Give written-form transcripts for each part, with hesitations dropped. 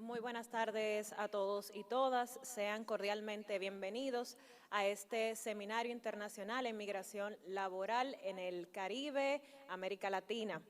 Muy buenas tardes a todos y todas. Sean cordialmente bienvenidos a este Seminario Internacional en Migración Laboral en el Caribe, América Latina.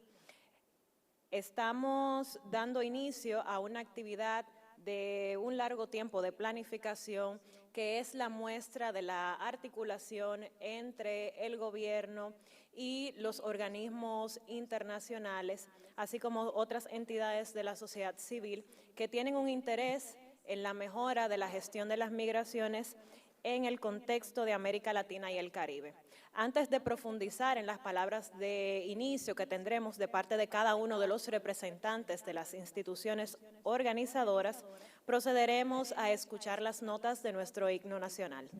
Estamos dando inicio a una actividad de un largo tiempo de planificación que es la muestra de la articulación entre el gobierno y los organismos internacionales, así como otras entidades de la sociedad civil que tienen un interés en la mejora de la gestión de las migraciones en el contexto de América Latina y el Caribe. Antes de profundizar en las palabras de inicio que tendremos de parte de cada uno de los representantes de las instituciones organizadoras, procederemos a escuchar las notas de nuestro himno nacional.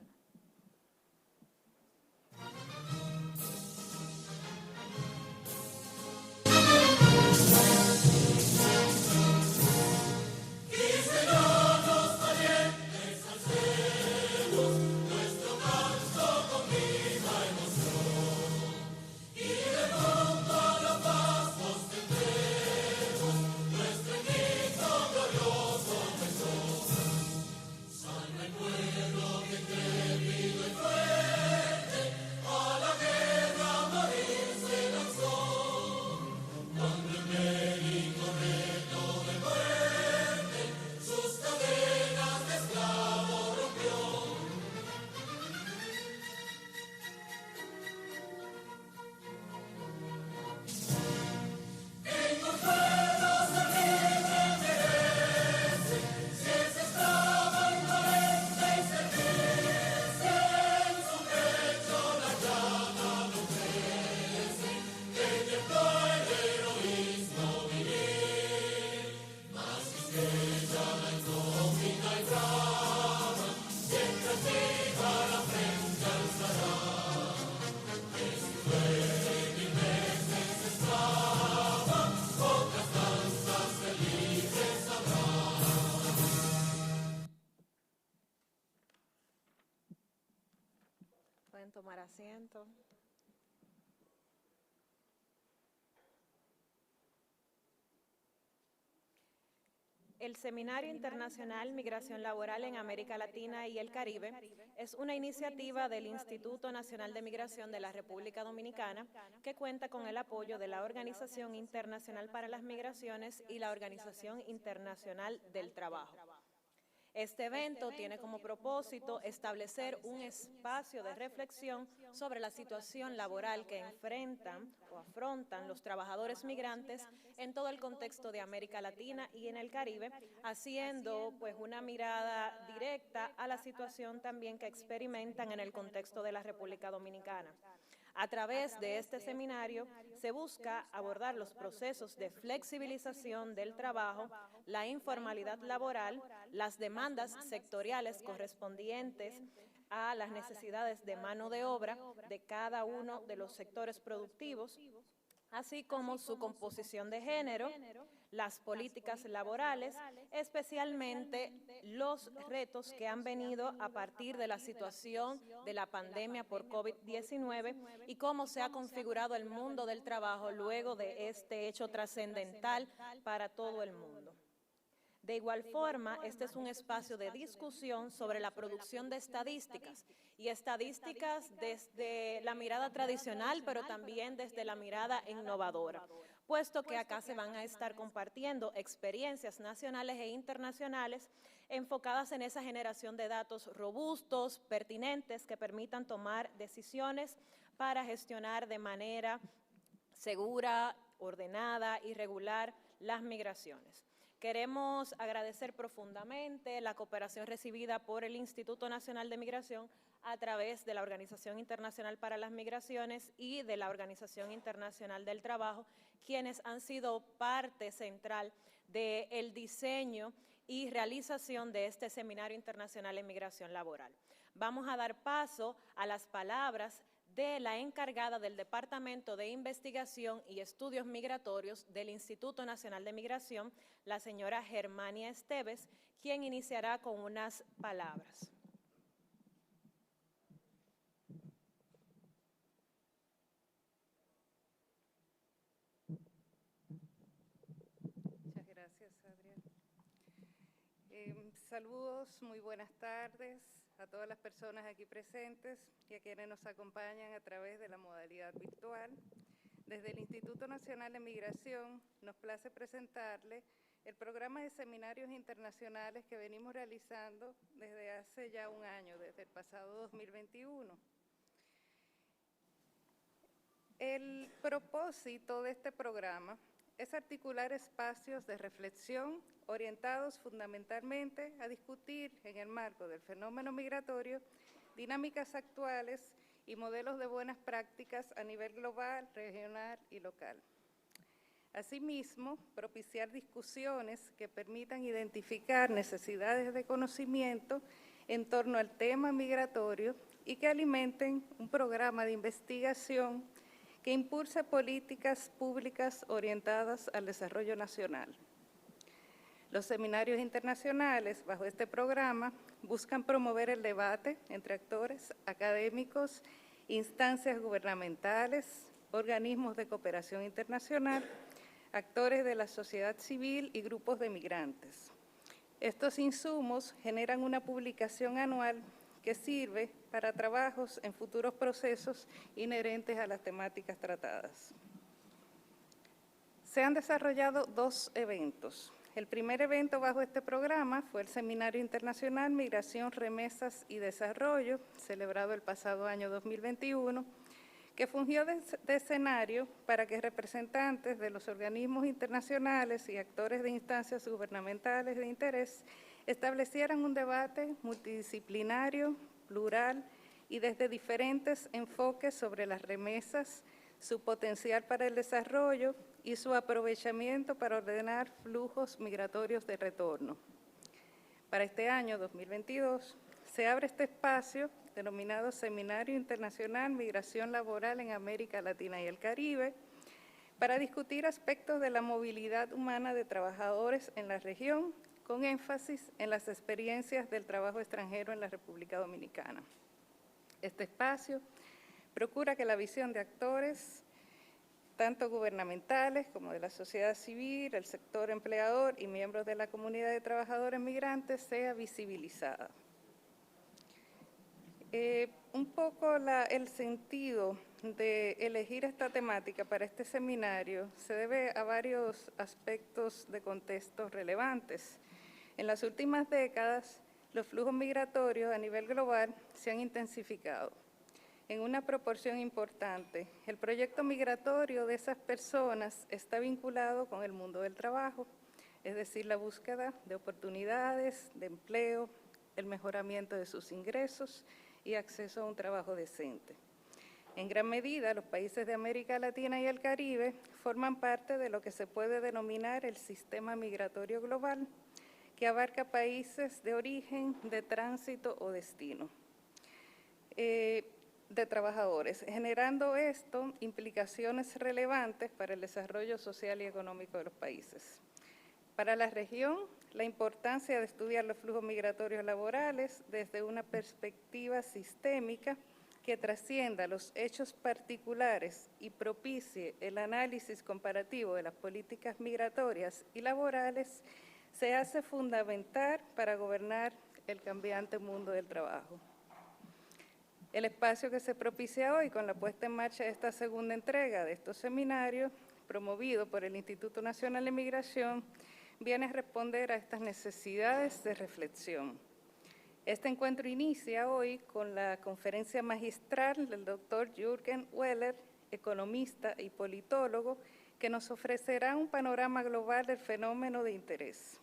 Pueden tomar asiento. El Seminario Internacional Migración Laboral en América Latina y el Caribe es una iniciativa del Instituto Nacional de Migración de la República Dominicana que cuenta con el apoyo de la Organización Internacional para las Migraciones y la Organización Internacional del Trabajo. Este evento tiene como propósito establecer un espacio de reflexión sobre la situación laboral que enfrentan o afrontan los trabajadores migrantes en todo el contexto de América Latina y en el Caribe, haciendo pues una mirada directa a la situación también que experimentan en el contexto de la República Dominicana. A través de este seminario se busca abordar los procesos de flexibilización del trabajo, la informalidad laboral, las demandas sectoriales correspondientes a las necesidades de mano de obra de cada uno de los sectores productivos, así como su composición de género, las políticas laborales, especialmente los retos que han venido a partir de la situación de la pandemia por COVID-19 y cómo se ha configurado el mundo del trabajo luego de este hecho trascendental para todo el mundo. De igual forma, este es un espacio de discusión sobre la producción de estadísticas, y estadísticas desde la mirada tradicional, pero también desde la mirada innovadora, puesto que acá se van a estar compartiendo experiencias nacionales e internacionales enfocadas en esa generación de datos robustos, pertinentes, que permitan tomar decisiones para gestionar de manera segura, ordenada y regular las migraciones. Queremos agradecer profundamente la cooperación recibida por el Instituto Nacional de Migración a través de la Organización Internacional para las Migraciones y de la Organización Internacional del Trabajo, quienes han sido parte central del diseño y realización de este Seminario Internacional en Migración Laboral. Vamos a dar paso a las palabras de la encargada del Departamento de Investigación y Estudios Migratorios del Instituto Nacional de Migración, la señora Germania Esteves, quien iniciará con unas palabras. Muchas gracias, Adrián. Saludos, muy buenas tardes a todas las personas aquí presentes y a quienes nos acompañan a través de la modalidad virtual. Desde el Instituto Nacional de Migración nos place presentarle el programa de seminarios internacionales que venimos realizando desde hace ya un año, desde el pasado 2021. El propósito de este programa es articular espacios de reflexión orientados fundamentalmente a discutir en el marco del fenómeno migratorio dinámicas actuales y modelos de buenas prácticas a nivel global, regional y local. Asimismo, propiciar discusiones que permitan identificar necesidades de conocimiento en torno al tema migratorio y que alimenten un programa de investigación que impulse políticas públicas orientadas al desarrollo nacional. Los seminarios internacionales bajo este programa buscan promover el debate entre actores académicos, instancias gubernamentales, organismos de cooperación internacional, actores de la sociedad civil y grupos de migrantes. Estos insumos generan una publicación anual que sirve para trabajos en futuros procesos inherentes a las temáticas tratadas. Se han desarrollado 2 eventos. El primer evento bajo este programa fue el Seminario Internacional Migración, Remesas y Desarrollo, celebrado el pasado año 2021, que fungió de escenario para que representantes de los organismos internacionales y actores de instancias gubernamentales de interés establecieran un debate multidisciplinario, plural y desde diferentes enfoques sobre las remesas, su potencial para el desarrollo y su aprovechamiento para ordenar flujos migratorios de retorno. Para este año 2022 se abre este espacio denominado Seminario Internacional Migración Laboral en América Latina y el Caribe, para discutir aspectos de la movilidad humana de trabajadores en la región, con énfasis en las experiencias del trabajo extranjero en la República Dominicana. Este espacio procura que la visión de actores, tanto gubernamentales como de la sociedad civil, el sector empleador y miembros de la comunidad de trabajadores migrantes, sea visibilizada. Un poco el sentido de elegir esta temática para este seminario se debe a varios aspectos de contexto relevantes. En las últimas décadas, los flujos migratorios a nivel global se han intensificado en una proporción importante. El proyecto migratorio de esas personas está vinculado con el mundo del trabajo, es decir, la búsqueda de oportunidades, de empleo, el mejoramiento de sus ingresos y acceso a un trabajo decente. En gran medida, los países de América Latina y el Caribe forman parte de lo que se puede denominar el sistema migratorio global, que abarca países de origen, de tránsito o destino de trabajadores, generando esto implicaciones relevantes para el desarrollo social y económico de los países. Para la región, la importancia de estudiar los flujos migratorios laborales desde una perspectiva sistémica que trascienda los hechos particulares y propicie el análisis comparativo de las políticas migratorias y laborales se hace fundamental para gobernar el cambiante mundo del trabajo. El espacio que se propicia hoy con la puesta en marcha de esta segunda entrega de estos seminarios, promovido por el Instituto Nacional de Migración, viene a responder a estas necesidades de reflexión. Este encuentro inicia hoy con la conferencia magistral del doctor Jürgen Weller, economista y politólogo, que nos ofrecerá un panorama global del fenómeno de interés.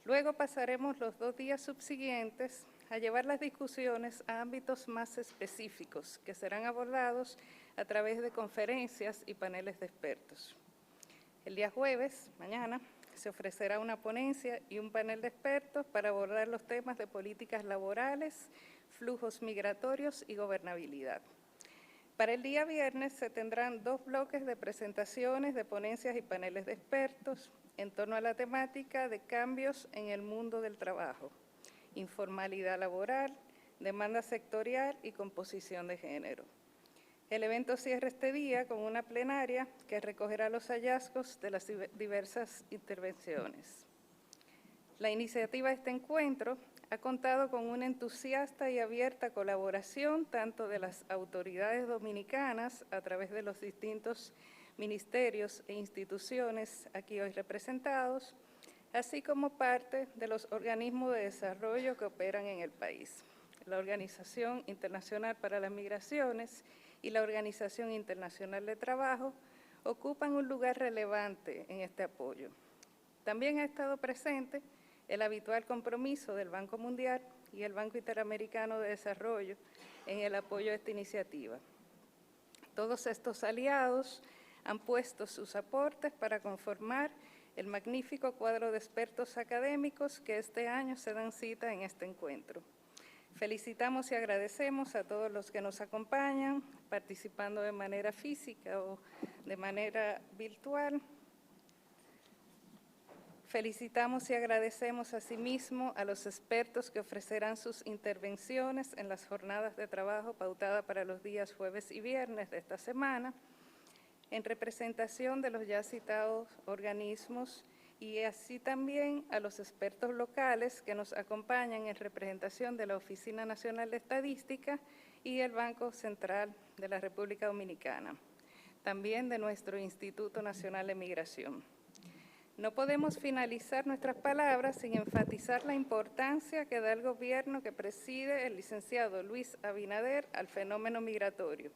Luego pasaremos los 2 días subsiguientes a llevar las discusiones a ámbitos más específicos que serán abordados a través de conferencias y paneles de expertos. El día jueves, mañana, se ofrecerá una ponencia y un panel de expertos para abordar los temas de políticas laborales, flujos migratorios y gobernabilidad. Para el día viernes se tendrán 2 bloques de presentaciones de ponencias y paneles de expertos en torno a la temática de cambios en el mundo del trabajo, informalidad laboral, demanda sectorial y composición de género. El evento cierra este día con una plenaria que recogerá los hallazgos de las diversas intervenciones. La iniciativa de este encuentro ha contado con una entusiasta y abierta colaboración tanto de las autoridades dominicanas a través de los distintos ministerios e instituciones aquí hoy representados, así como parte de los organismos de desarrollo que operan en el país. La Organización Internacional para las Migraciones y la Organización Internacional de Trabajo ocupan un lugar relevante en este apoyo. También ha estado presente el habitual compromiso del Banco Mundial y el Banco Interamericano de Desarrollo en el apoyo a esta iniciativa. Todos estos aliados han puesto sus aportes para conformar el magnífico cuadro de expertos académicos que este año se dan cita en este encuentro. Felicitamos y agradecemos a todos los que nos acompañan, participando de manera física o de manera virtual. Felicitamos y agradecemos asimismo a los expertos que ofrecerán sus intervenciones en las jornadas de trabajo pautadas para los días jueves y viernes de esta semana, en representación de los ya citados organismos, y así también a los expertos locales que nos acompañan en representación de la Oficina Nacional de Estadística y el Banco Central de la República Dominicana, también de nuestro Instituto Nacional de Migración. No podemos finalizar nuestras palabras sin enfatizar la importancia que da el gobierno que preside el licenciado Luis Abinader al fenómeno migratorio,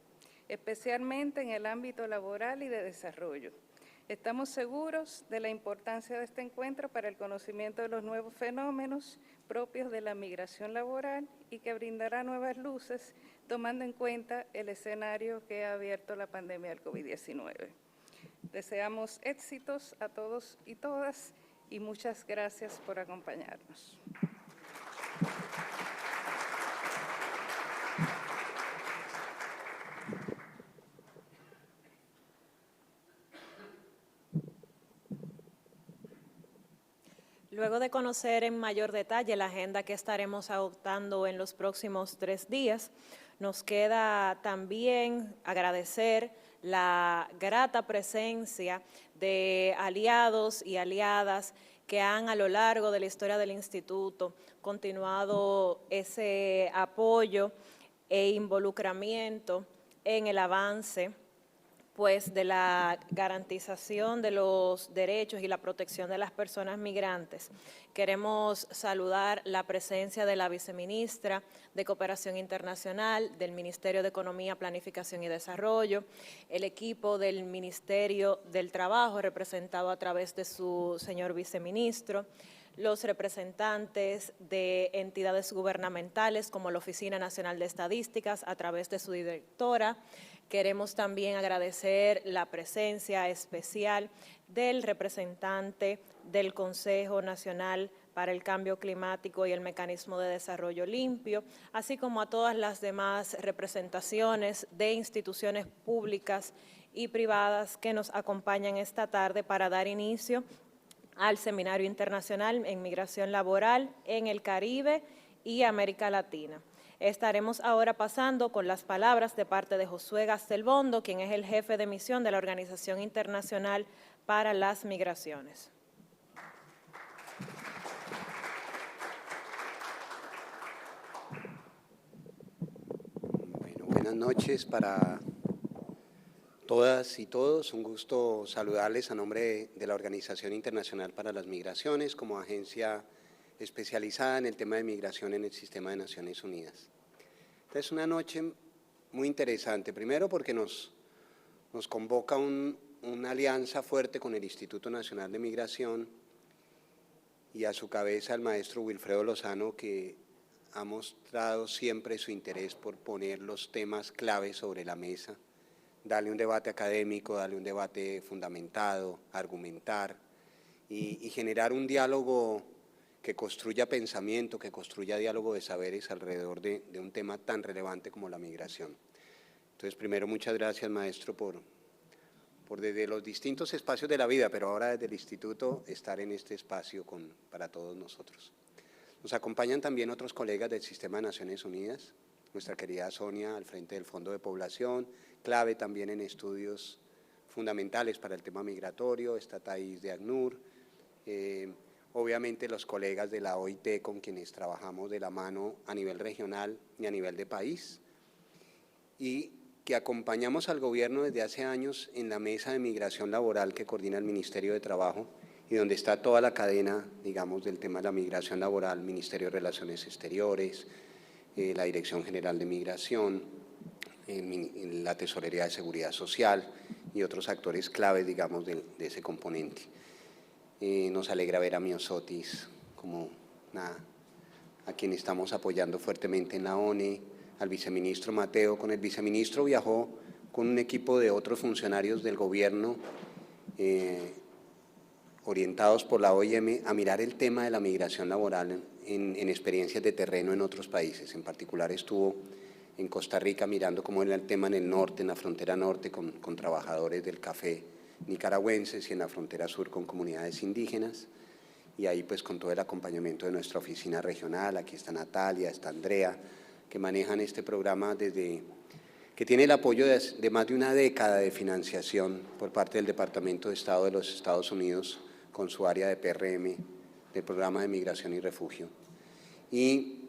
especialmente en el ámbito laboral y de desarrollo. Estamos seguros de la importancia de este encuentro para el conocimiento de los nuevos fenómenos propios de la migración laboral y que brindará nuevas luces, tomando en cuenta el escenario que ha abierto la pandemia del COVID-19. Deseamos éxitos a todos y todas y muchas gracias por acompañarnos. Luego de conocer en mayor detalle la agenda que estaremos adoptando en los próximos 3 días, nos queda también agradecer la grata presencia de aliados y aliadas que han a lo largo de la historia del Instituto continuado ese apoyo e involucramiento en el avance pues de la garantización de los derechos y la protección de las personas migrantes. Queremos saludar la presencia de la viceministra de Cooperación Internacional, del Ministerio de Economía, Planificación y Desarrollo, el equipo del Ministerio del Trabajo, representado a través de su señor viceministro, los representantes de entidades gubernamentales como la Oficina Nacional de Estadísticas a través de su directora. Queremos también agradecer la presencia especial del representante del Consejo Nacional para el Cambio Climático y el Mecanismo de Desarrollo Limpio, así como a todas las demás representaciones de instituciones públicas y privadas que nos acompañan esta tarde para dar inicio al Seminario Internacional en Migración Laboral en el Caribe y América Latina. Estaremos ahora pasando con las palabras de parte de Josué Gastelbondo, quien es el jefe de misión de la Organización Internacional para las Migraciones. Bueno, buenas noches para todas y todos. Un gusto saludarles a nombre de la Organización Internacional para las Migraciones como agencia especializada en el tema de migración en el sistema de Naciones Unidas. Esta es una noche muy interesante, primero porque nos convoca una alianza fuerte con el Instituto Nacional de Migración y a su cabeza el maestro Wilfredo Lozano, que ha mostrado siempre su interés por poner los temas clave sobre la mesa, darle un debate académico, darle un debate fundamentado, argumentar y generar un diálogo que construya pensamiento, que construya diálogo de saberes alrededor de un tema tan relevante como la migración. Entonces, primero, muchas gracias, maestro, por desde los distintos espacios de la vida, pero ahora desde el Instituto, estar en este espacio para todos nosotros. Nos acompañan también otros colegas del Sistema de Naciones Unidas, nuestra querida Sonia al frente del Fondo de Población, clave también en estudios fundamentales para el tema migratorio, está Thais de ACNUR, obviamente los colegas de la OIT con quienes trabajamos de la mano a nivel regional y a nivel de país, y que acompañamos al gobierno desde hace años en la mesa de migración laboral que coordina el Ministerio de Trabajo y donde está toda la cadena, digamos, del tema de la migración laboral, Ministerio de Relaciones Exteriores, la Dirección General de Migración, la Tesorería de Seguridad Social y otros actores claves, digamos, de ese componente. Nos alegra ver a Myosotis como a quien estamos apoyando fuertemente en la ONE, al viceministro Mateo. Con el viceministro viajó con un equipo de otros funcionarios del gobierno orientados por la OIM a mirar el tema de la migración laboral en experiencias de terreno en otros países. En particular estuvo en Costa Rica mirando cómo era el tema en el norte, en la frontera norte, con trabajadores del café nicaragüenses, y en la frontera sur con comunidades indígenas, y ahí pues con todo el acompañamiento de nuestra oficina regional. Aquí está Natalia, está Andrea, que manejan este programa que tiene el apoyo de más de una década de financiación por parte del Departamento de Estado de los Estados Unidos con su área de PRM, del Programa de Migración y Refugio, y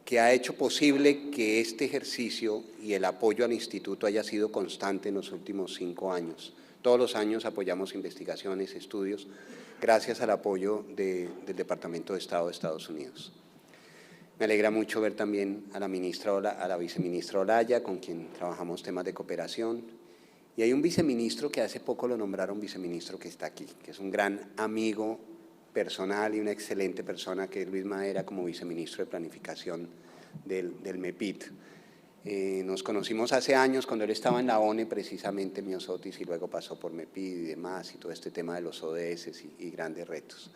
que ha hecho posible que este ejercicio y el apoyo al instituto haya sido constante en los últimos 5 años. Todos los años apoyamos investigaciones, estudios, gracias al apoyo del Departamento de Estado de Estados Unidos. Me alegra mucho ver también a la viceministra Olaya, con quien trabajamos temas de cooperación, y hay un viceministro que hace poco lo nombraron viceministro que está aquí, que es un gran amigo personal y una excelente persona, que es Luis Madera, como viceministro de Planificación del MEPIT. Nos conocimos hace años cuando él estaba en la ONE, precisamente Myosotis, y luego pasó por MEPIT y demás, y todo este tema de los ODS y grandes retos.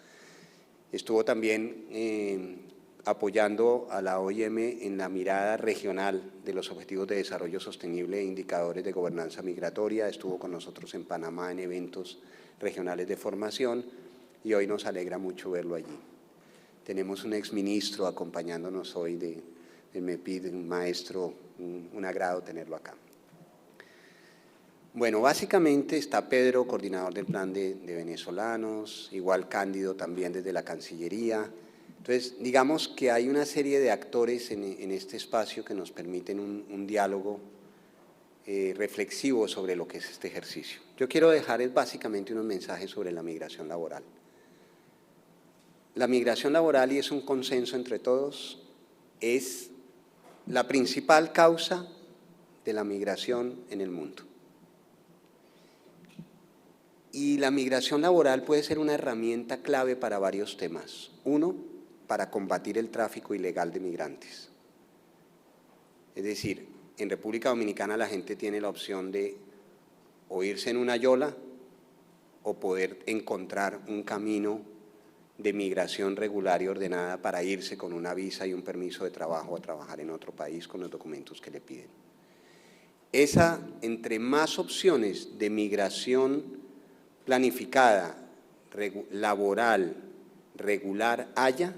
Estuvo también apoyando a la OIM en la mirada regional de los Objetivos de Desarrollo Sostenible e indicadores de gobernanza migratoria. Estuvo con nosotros en Panamá en eventos regionales de formación y hoy nos alegra mucho verlo allí. Tenemos un exministro acompañándonos hoy del MEPID, un maestro, un agrado tenerlo acá. Bueno, básicamente está Pedro, coordinador del plan de venezolanos, igual Cándido también desde la Cancillería. Entonces, digamos que hay una serie de actores en este espacio que nos permiten un diálogo reflexivo sobre lo que es este ejercicio. Yo quiero dejar básicamente unos mensajes sobre la migración laboral. La migración laboral, y es un consenso entre todos, es la principal causa de la migración en el mundo. Y la migración laboral puede ser una herramienta clave para varios temas. Uno, para combatir el tráfico ilegal de migrantes. Es decir, en República Dominicana la gente tiene la opción de o irse en una yola o poder encontrar un camino de migración regular y ordenada para irse con una visa y un permiso de trabajo a trabajar en otro país con los documentos que le piden. Entre más opciones de migración planificada, laboral, regular haya,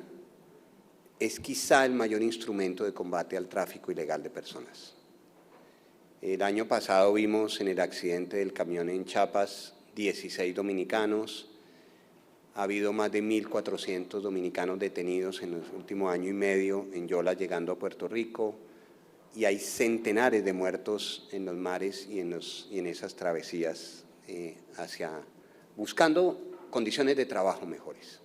es quizá el mayor instrumento de combate al tráfico ilegal de personas. El año pasado vimos en el accidente del camión en Chiapas 16 dominicanos. Ha habido más de 1.400 dominicanos detenidos en el último año y medio en yola llegando a Puerto Rico, y hay centenares de muertos en los mares y en esas travesías buscando condiciones de trabajo mejores.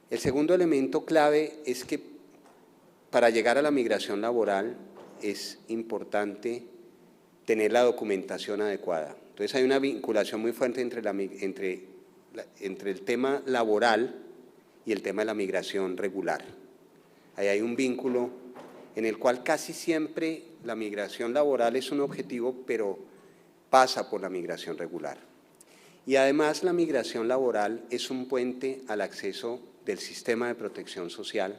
El segundo elemento clave es que para llegar a la migración laboral es importante tener la documentación adecuada. Entonces hay una vinculación muy fuerte entre el tema laboral y el tema de la migración regular. Ahí hay un vínculo en el cual casi siempre la migración laboral es un objetivo, pero pasa por la migración regular. Y además la migración laboral es un puente al acceso del sistema de protección social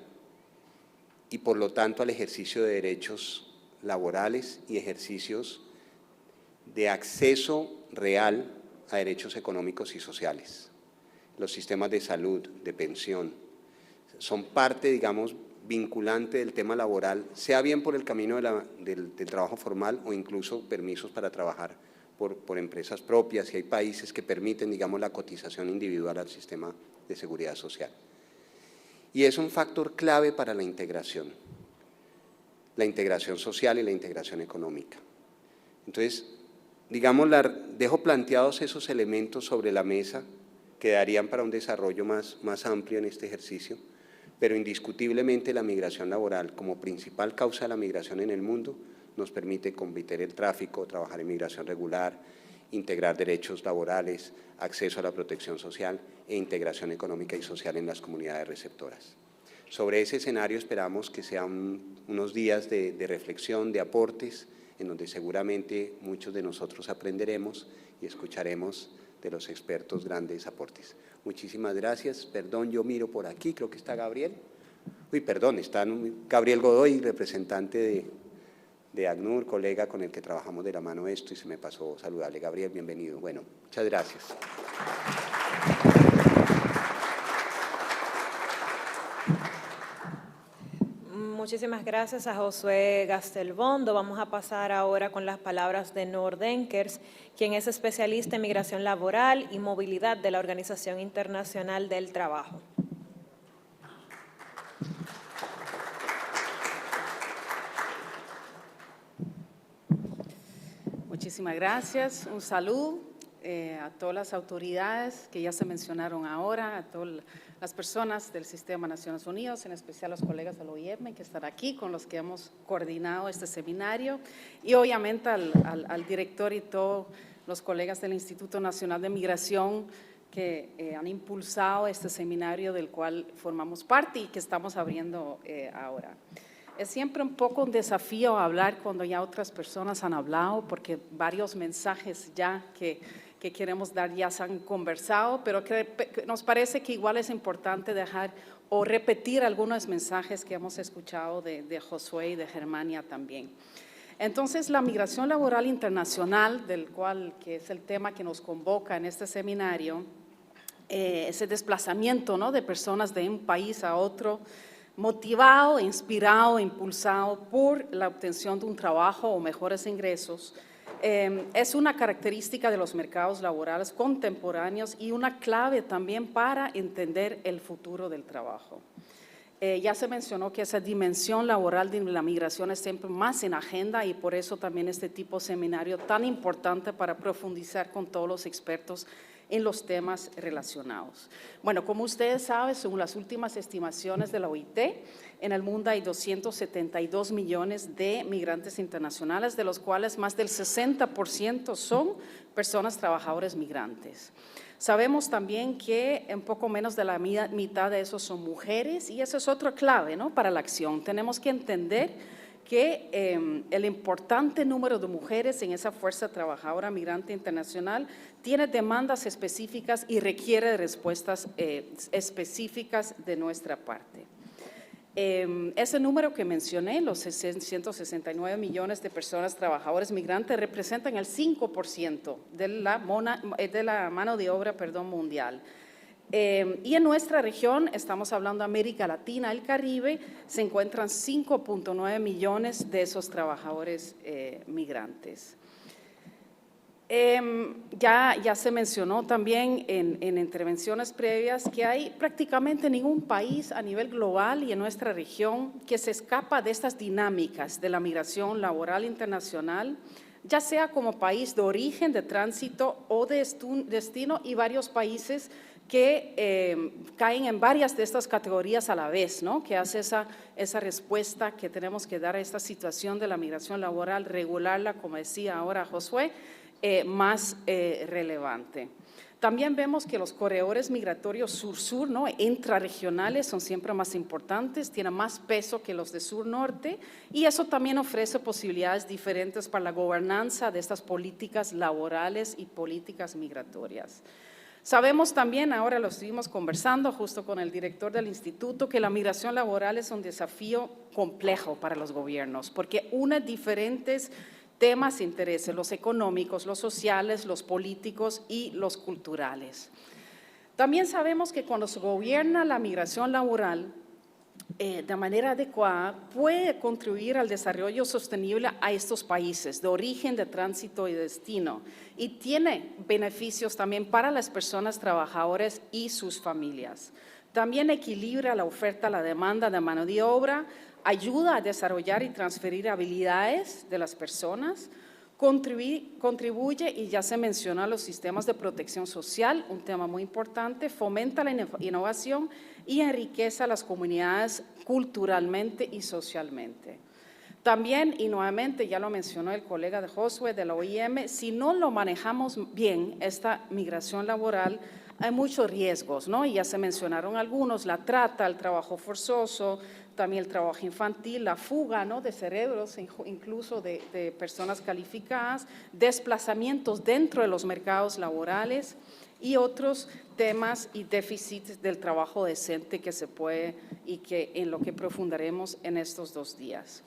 y por lo tanto al ejercicio de derechos laborales y ejercicios de acceso real a derechos económicos y sociales. Los sistemas de salud, de pensión, son parte, digamos, vinculante del tema laboral, sea bien por el camino del trabajo formal o incluso permisos para trabajar por empresas propias, y hay países que permiten, digamos, la cotización individual al sistema de seguridad social. Y es un factor clave para la integración social y la integración económica. Entonces, digamos, dejo planteados esos elementos sobre la mesa que darían para un desarrollo más amplio en este ejercicio, pero indiscutiblemente la migración laboral como principal causa de la migración en el mundo nos permite combatir el tráfico, trabajar en migración regular, integrar derechos laborales, acceso a la protección social e integración económica y social en las comunidades receptoras. Sobre ese escenario esperamos que sean unos días de reflexión, de aportes, en donde seguramente muchos de nosotros aprenderemos y escucharemos de los expertos grandes aportes. Muchísimas gracias. Perdón, yo miro por aquí, creo que está Gabriel. Está Gabriel Godoy, representante de ACNUR, colega con el que trabajamos de la mano esto, y se me pasó saludarle. Gabriel, bienvenido. Bueno, muchas gracias. Muchísimas gracias a Josué Gastelbondo. Vamos a pasar ahora con las palabras de Noor Denkers, quien es especialista en migración laboral y movilidad de la Organización Internacional del Trabajo. Muchísimas gracias. Un saludo a todas las autoridades que ya se mencionaron ahora, a todas las personas del Sistema de Naciones Unidas, en especial los colegas del OIM que están aquí, con los que hemos coordinado este seminario, y obviamente al director y todos los colegas del Instituto Nacional de Migración que han impulsado este seminario del cual formamos parte y que estamos abriendo ahora. Es siempre un poco un desafío hablar cuando ya otras personas han hablado, porque varios mensajes ya que queremos dar ya se han conversado, pero que nos parece que igual es importante dejar o repetir algunos mensajes que hemos escuchado de Josué y de Germania también. Entonces, la migración laboral internacional, que es el tema que nos convoca en este seminario, ese desplazamiento, ¿no?, de personas de un país a otro, motivado, inspirado, impulsado por la obtención de un trabajo o mejores ingresos, es una característica de los mercados laborales contemporáneos y una clave también para entender el futuro del trabajo. Ya se mencionó que esa dimensión laboral de la migración es siempre más en agenda, y por eso también este tipo de seminario tan importante para profundizar con todos los expertos en los temas relacionados. Bueno, como ustedes saben, según las últimas estimaciones de la OIT, en el mundo hay 272 millones de migrantes internacionales, de los cuales más del 60% son personas trabajadoras migrantes. Sabemos también que un poco menos de la mitad de esos son mujeres, y eso es otra clave, ¿no?, para la acción. Tenemos que entender que el importante número de mujeres en esa fuerza trabajadora migrante internacional tiene demandas específicas y requiere respuestas específicas de nuestra parte. Ese número que mencioné, los 169 millones de personas trabajadoras migrantes, representan el 5% de la mano de obra mundial. Y en nuestra región, estamos hablando de América Latina, el Caribe, se encuentran 5.9 millones de esos trabajadores migrantes. Ya se mencionó también en intervenciones previas que hay prácticamente ningún país a nivel global y en nuestra región que se escapa de estas dinámicas de la migración laboral internacional, ya sea como país de origen, de tránsito o de destino, y varios países que caen en varias de estas categorías a la vez, ¿no?, que hace esa respuesta que tenemos que dar a esta situación de la migración laboral, regularla, como decía ahora Josué, más relevante. También vemos que los corredores migratorios sur-sur, ¿no?, intrarregionales, son siempre más importantes, tienen más peso que los de sur-norte, y eso también ofrece posibilidades diferentes para la gobernanza de estas políticas laborales y políticas migratorias. Sabemos también, ahora lo estuvimos conversando justo con el director del instituto, que la migración laboral es un desafío complejo para los gobiernos, porque une diferentes temas de interés, los económicos, los sociales, los políticos y los culturales. También sabemos que cuando se gobierna la migración laboral, de manera adecuada puede contribuir al desarrollo sostenible a estos países de origen, de tránsito y destino, y tiene beneficios también para las personas trabajadoras y sus familias. También equilibra la oferta, la demanda de mano de obra, ayuda a desarrollar y transferir habilidades de las personas, contribuye, y ya se mencionó, a los sistemas de protección social, un tema muy importante, fomenta la innovación y enriquece a las comunidades culturalmente y socialmente. También, y nuevamente ya lo mencionó el colega de Josué de la OIM, si no lo manejamos bien, esta migración laboral, hay muchos riesgos, ¿no? Y ya se mencionaron algunos: la trata, el trabajo forzoso, también el trabajo infantil, la fuga, ¿no?, de cerebros, incluso de personas calificadas, desplazamientos dentro de los mercados laborales y otros temas y déficits del trabajo decente que se puede y que en lo que profundaremos en estos 2 días.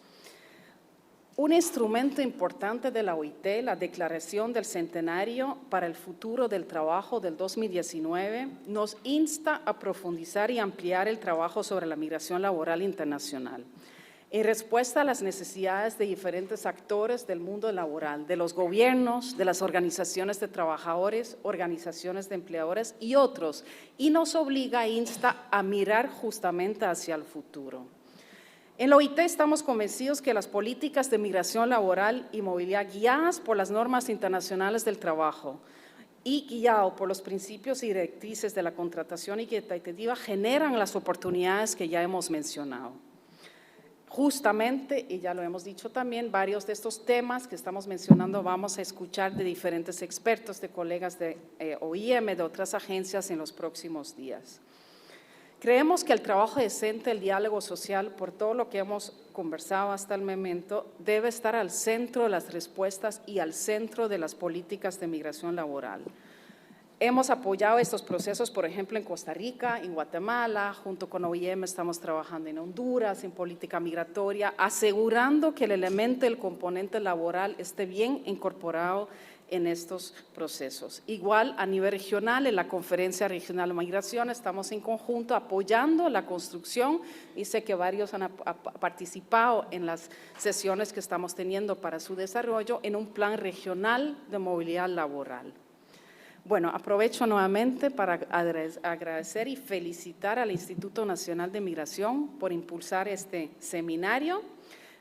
Un instrumento importante de la OIT, la Declaración del Centenario para el Futuro del Trabajo del 2019, nos insta a profundizar y ampliar el trabajo sobre la migración laboral internacional, en respuesta a las necesidades de diferentes actores del mundo laboral, de los gobiernos, de las organizaciones de trabajadores, organizaciones de empleadores y otros, y nos obliga e insta a mirar justamente hacia el futuro. En la OIT estamos convencidos que las políticas de migración laboral y movilidad guiadas por las normas internacionales del trabajo y guiado por los principios y directrices de la contratación equitativa generan las oportunidades que ya hemos mencionado. Justamente, y ya lo hemos dicho también, varios de estos temas que estamos mencionando vamos a escuchar de diferentes expertos, de colegas de OIM, de otras agencias en los próximos días. Creemos que el trabajo decente, el diálogo social, por todo lo que hemos conversado hasta el momento, debe estar al centro de las respuestas y al centro de las políticas de migración laboral. Hemos apoyado estos procesos, por ejemplo, en Costa Rica, en Guatemala, junto con OIM estamos trabajando en Honduras, en política migratoria, asegurando que el elemento del componente laboral esté bien incorporado en estos procesos. Igual a nivel regional, en la Conferencia Regional de Migración, estamos en conjunto apoyando la construcción, y sé que varios han participado en las sesiones que estamos teniendo para su desarrollo, en un plan regional de movilidad laboral. Bueno, aprovecho nuevamente para agradecer y felicitar al Instituto Nacional de Migración por impulsar este seminario.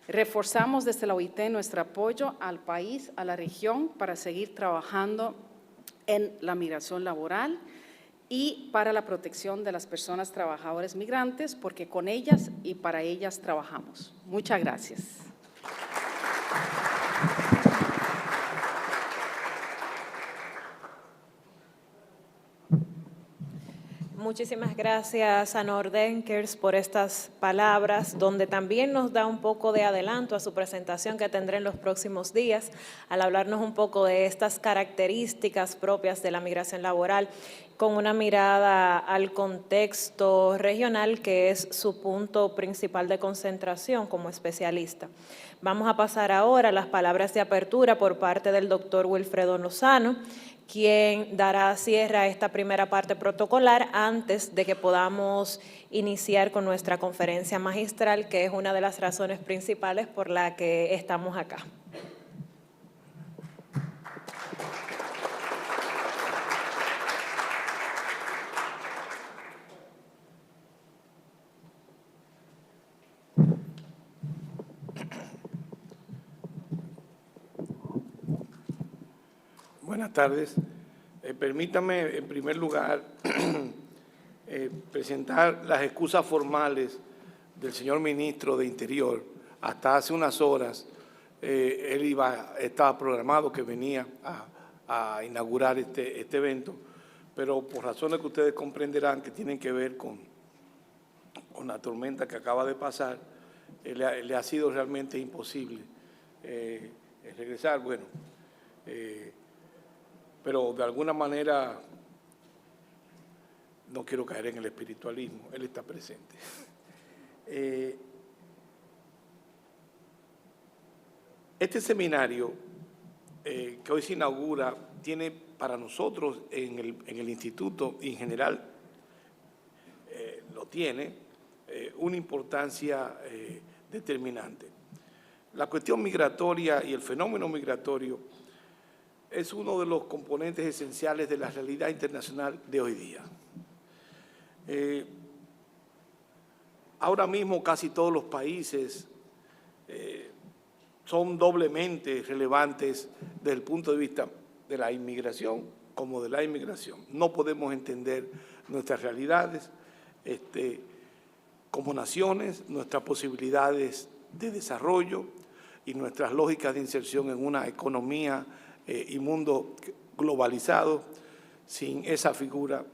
Reforzamos desde la OIT nuestro apoyo al país, a la región, para seguir trabajando en la migración laboral y para la protección de las personas trabajadoras migrantes, porque con ellas y para ellas trabajamos. Muchas gracias. Muchísimas gracias a Noor Denkers por estas palabras, donde también nos da un poco de adelanto a su presentación que tendrá en los próximos días, al hablarnos un poco de estas características propias de la migración laboral, con una mirada al contexto regional, que es su punto principal de concentración como especialista. Vamos a pasar ahora a las palabras de apertura por parte del doctor Wilfredo Lozano, quien dará cierre a esta primera parte protocolar antes de que podamos iniciar con nuestra conferencia magistral, que es una de las razones principales por la que estamos acá. Buenas tardes. Permítame, en primer lugar, presentar las excusas formales del señor ministro de Interior. Hasta hace unas horas él estaba programado que venía a inaugurar este evento, pero por razones que ustedes comprenderán que tienen que ver con la tormenta que acaba de pasar, le ha sido realmente imposible regresar. Bueno, pero de alguna manera no quiero caer en el espiritualismo, él está presente. Este seminario que hoy se inaugura tiene para nosotros en el instituto y en general lo tiene una importancia determinante. La cuestión migratoria y el fenómeno migratorio es uno de los componentes esenciales de la realidad internacional de hoy día. Ahora mismo casi todos los países son doblemente relevantes desde el punto de vista de la inmigración como de la inmigración. No podemos entender nuestras realidades como naciones, nuestras posibilidades de desarrollo y nuestras lógicas de inserción en una economía y mundo globalizado sin esa figura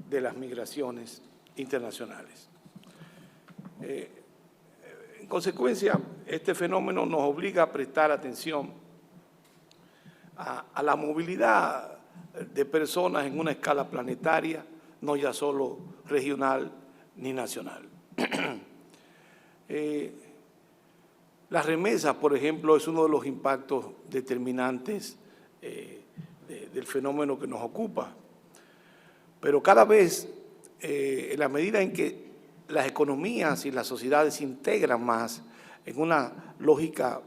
de las migraciones internacionales. En consecuencia, este fenómeno nos obliga a prestar atención a la movilidad de personas en una escala planetaria, no ya solo regional ni nacional. Las remesas, por ejemplo, es uno de los impactos determinantes del fenómeno que nos ocupa. Pero cada vez, en la medida en que las economías y las sociedades se integran más en una lógica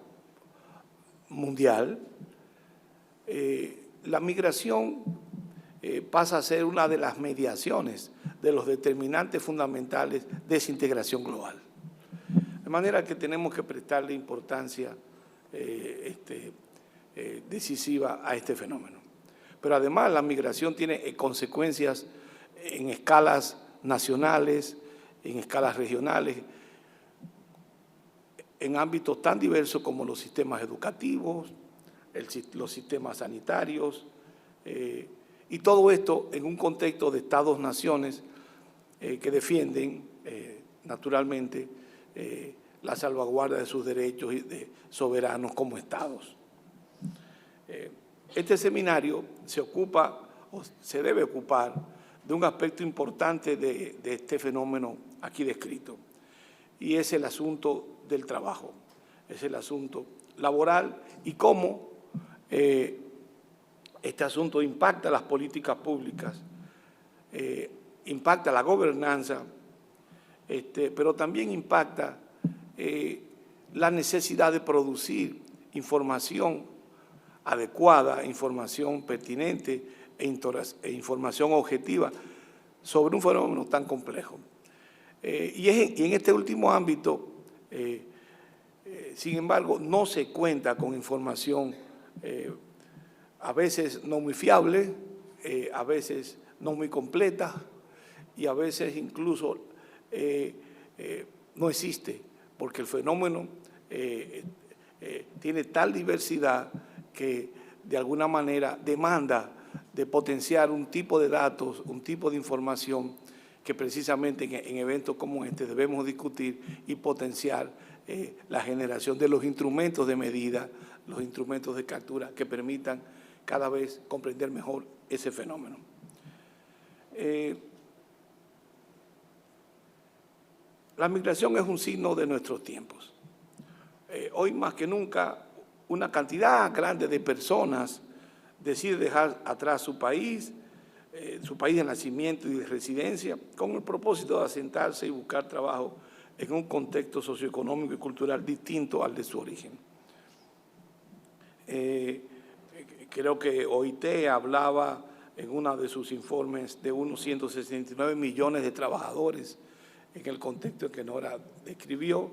mundial, la migración pasa a ser una de las mediaciones de los determinantes fundamentales de esa integración global. De manera que tenemos que prestarle importancia decisiva a este fenómeno. Pero además la migración tiene consecuencias en escalas nacionales, en escalas regionales, en ámbitos tan diversos como los sistemas educativos, los sistemas sanitarios, y todo esto en un contexto de Estados-naciones que defienden naturalmente la salvaguarda de sus derechos de soberanos como Estados. Este seminario se ocupa, o se debe ocupar, de un aspecto importante de este fenómeno aquí descrito, y es el asunto del trabajo, es el asunto laboral y cómo este asunto impacta las políticas públicas, impacta la gobernanza, pero también impacta la necesidad de producir información adecuada, información pertinente e información objetiva sobre un fenómeno tan complejo. Y en este último ámbito, sin embargo, no se cuenta con información a veces no muy fiable, a veces no muy completa y a veces incluso no existe, porque el fenómeno tiene tal diversidad que de alguna manera demanda de potenciar un tipo de datos, un tipo de información que precisamente en eventos como este debemos discutir y potenciar la generación de los instrumentos de medida, los instrumentos de captura que permitan cada vez comprender mejor ese fenómeno. La migración es un signo de nuestros tiempos. Hoy más que nunca, una cantidad grande de personas decide dejar atrás su país de nacimiento y de residencia, con el propósito de asentarse y buscar trabajo en un contexto socioeconómico y cultural distinto al de su origen. Creo que OIT hablaba en uno de sus informes de unos 169 millones de trabajadores en el contexto que Nora describió.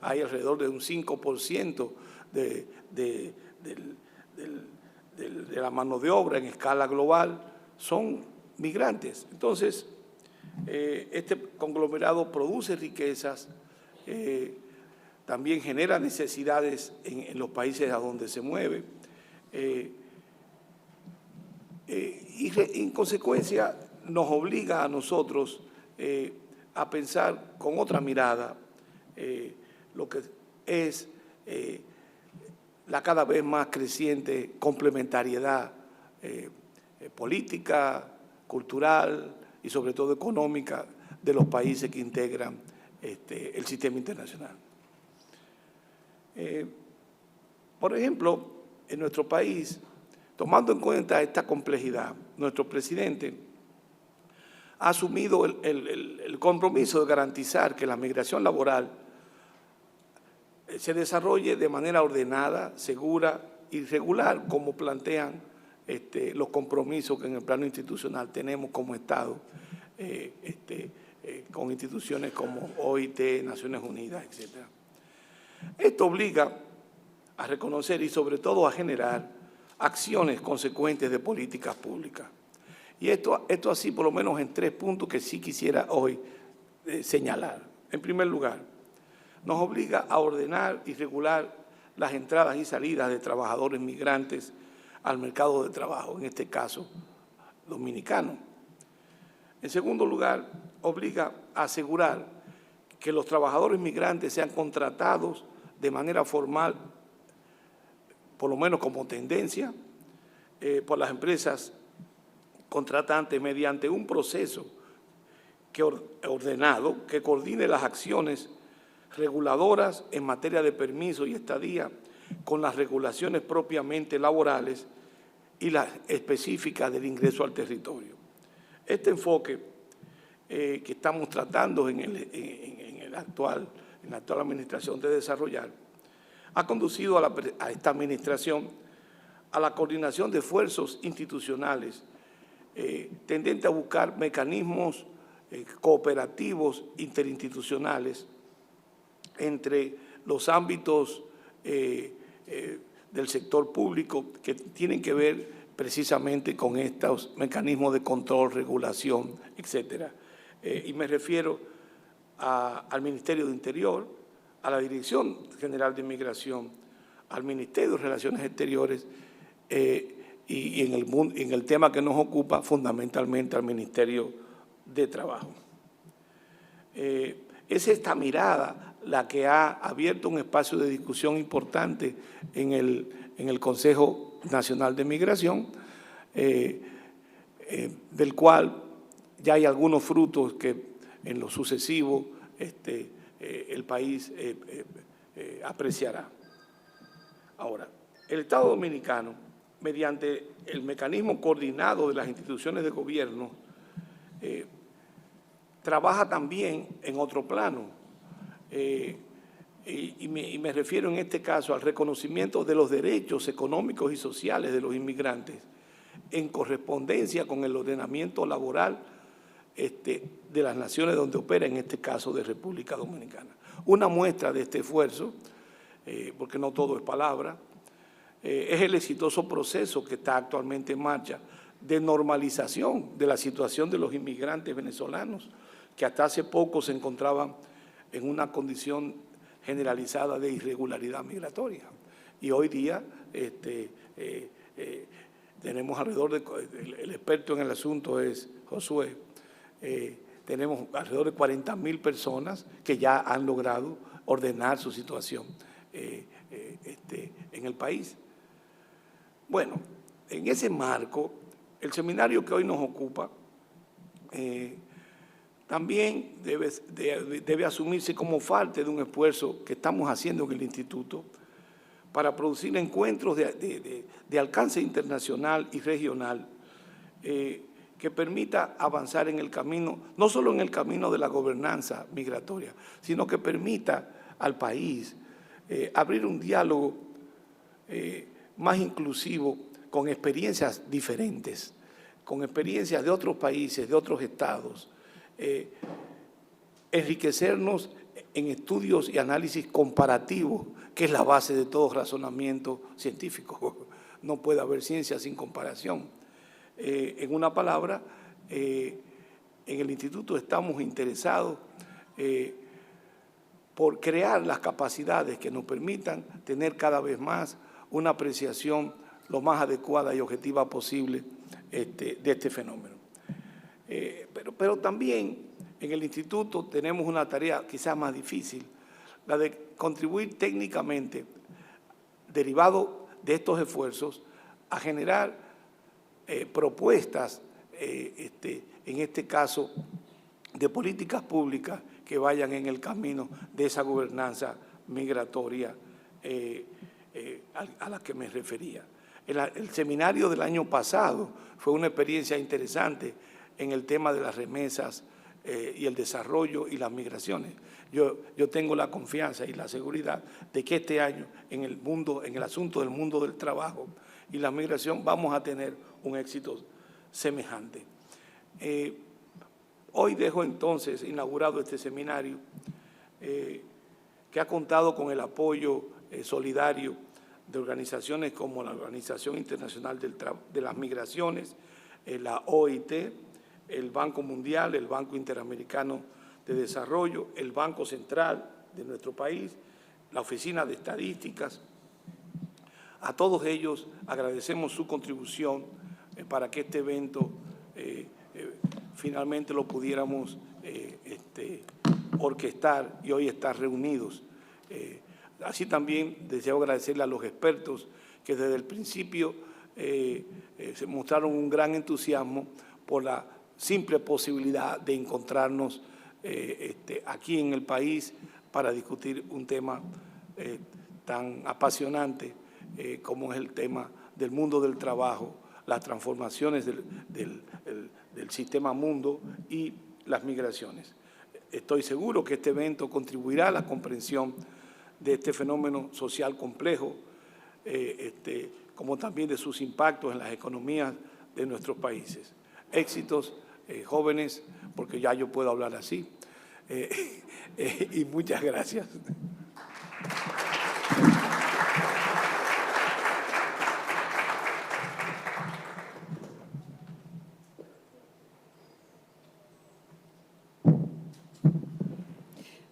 Hay alrededor de un 5% de la mano de obra en escala global son migrantes. Entonces, este conglomerado produce riquezas, también genera necesidades en los países a donde se mueve, y en consecuencia nos obliga a nosotros a pensar con otra mirada lo que es la cada vez más creciente complementariedad política, cultural y sobre todo económica de los países que integran el sistema internacional. Por ejemplo, en nuestro país, tomando en cuenta esta complejidad, nuestro presidente ha asumido el compromiso de garantizar que la migración laboral se desarrolle de manera ordenada, segura y regular, como plantean los compromisos que en el plano institucional tenemos como Estado, con instituciones como OIT, Naciones Unidas, etc. Esto obliga a reconocer y sobre todo a generar acciones consecuentes de políticas públicas. Y esto así por lo menos en 3 puntos que sí quisiera hoy señalar. En primer lugar, nos obliga a ordenar y regular las entradas y salidas de trabajadores migrantes al mercado de trabajo, en este caso dominicano. En segundo lugar, obliga a asegurar que los trabajadores migrantes sean contratados de manera formal, por lo menos como tendencia, por las empresas contratantes mediante un proceso ordenado que coordine las acciones reguladoras en materia de permiso y estadía con las regulaciones propiamente laborales y las específicas del ingreso al territorio. Este enfoque que estamos tratando en la actual administración de desarrollar ha conducido a esta administración a la coordinación de esfuerzos institucionales tendente a buscar mecanismos cooperativos interinstitucionales entre los ámbitos del sector público que tienen que ver precisamente con estos mecanismos de control, regulación, etcétera. Y me refiero al Ministerio de Interior, a la Dirección General de Inmigración, al Ministerio de Relaciones Exteriores y en el tema que nos ocupa fundamentalmente al Ministerio de Trabajo. Es esta mirada la que ha abierto un espacio de discusión importante en el Consejo Nacional de Migración, del cual ya hay algunos frutos que en lo sucesivo el país apreciará. Ahora, el Estado Dominicano, mediante el mecanismo coordinado de las instituciones de gobierno, trabaja también en otro plano, y me refiero en este caso al reconocimiento de los derechos económicos y sociales de los inmigrantes en correspondencia con el ordenamiento laboral de las naciones donde opera, en este caso de República Dominicana. Una muestra de este esfuerzo, porque no todo es palabra, es el exitoso proceso que está actualmente en marcha de normalización de la situación de los inmigrantes venezolanos, que hasta hace poco se encontraban en una condición generalizada de irregularidad migratoria. Y hoy día tenemos alrededor de, el experto en el asunto es Josué, tenemos alrededor de 40.000 personas que ya han logrado ordenar su situación en el país. Bueno, en ese marco, el seminario que hoy nos ocupa también debe asumirse como parte de un esfuerzo que estamos haciendo en el Instituto para producir encuentros de alcance internacional y regional que permita avanzar en el camino, no solo en el camino de la gobernanza migratoria, sino que permita al país abrir un diálogo más inclusivo con experiencias diferentes, con experiencias de otros países, de otros estados, enriquecernos en estudios y análisis comparativos, que es la base de todo razonamiento científico. No puede haber ciencia sin comparación. En una palabra, en el Instituto estamos interesados por crear las capacidades que nos permitan tener cada vez más una apreciación lo más adecuada y objetiva posible de este fenómeno. Pero también en el Instituto tenemos una tarea quizás más difícil, la de contribuir técnicamente, derivado de estos esfuerzos, a generar propuestas, en este caso, de políticas públicas que vayan en el camino de esa gobernanza migratoria a la que me refería. El seminario del año pasado fue una experiencia interesante en el tema de las remesas y el desarrollo y las migraciones. Yo tengo la confianza y la seguridad de que este año en el asunto del mundo del trabajo y la migración vamos a tener un éxito semejante. Hoy dejo entonces inaugurado este seminario que ha contado con el apoyo solidario de organizaciones como la Organización Internacional de las Migraciones, la OIT, el Banco Mundial, el Banco Interamericano de Desarrollo, el Banco Central de nuestro país, la Oficina de Estadísticas. A todos ellos agradecemos su contribución para que este evento finalmente lo pudiéramos orquestar y hoy estar reunidos. Así también deseo agradecerle a los expertos que desde el principio se mostraron un gran entusiasmo por la simple posibilidad de encontrarnos aquí en el país para discutir un tema tan apasionante como es el tema del mundo del trabajo, las transformaciones del sistema mundo y las migraciones. Estoy seguro que este evento contribuirá a la comprensión de este fenómeno social complejo, como también de sus impactos en las economías de nuestros países. Éxitos, jóvenes, porque ya yo puedo hablar así, y muchas gracias.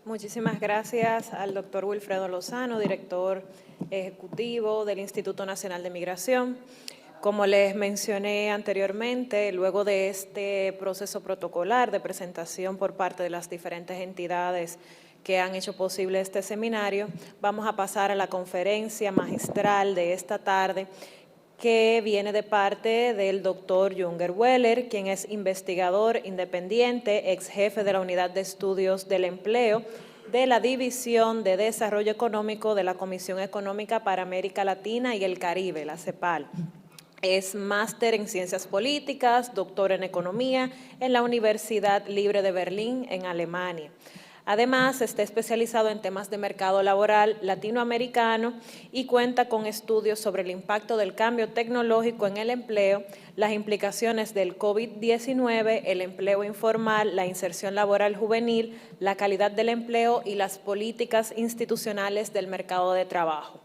Muchísimas gracias al doctor Wilfredo Lozano, director ejecutivo del Instituto Nacional de Migración. Como les mencioné anteriormente, luego de este proceso protocolar de presentación por parte de las diferentes entidades que han hecho posible este seminario, vamos a pasar a la conferencia magistral de esta tarde, que viene de parte del doctor Junger Weller, quien es investigador independiente, ex jefe de la Unidad de Estudios del Empleo de la División de Desarrollo Económico de la Comisión Económica para América Latina y el Caribe, la CEPAL. Es máster en Ciencias Políticas, doctor en Economía en la Universidad Libre de Berlín, en Alemania. Además, está especializado en temas de mercado laboral latinoamericano y cuenta con estudios sobre el impacto del cambio tecnológico en el empleo, las implicaciones del COVID-19, el empleo informal, la inserción laboral juvenil, la calidad del empleo y las políticas institucionales del mercado de trabajo.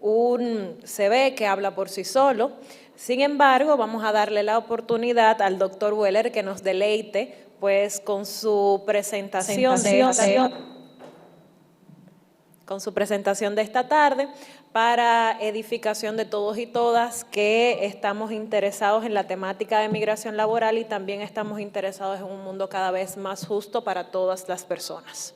Un CV que habla por sí solo. Sin embargo, vamos a darle la oportunidad al doctor Weller que nos deleite pues con su presentación de esta tarde para edificación de todos y todas que estamos interesados en la temática de migración laboral y también estamos interesados en un mundo cada vez más justo para todas las personas.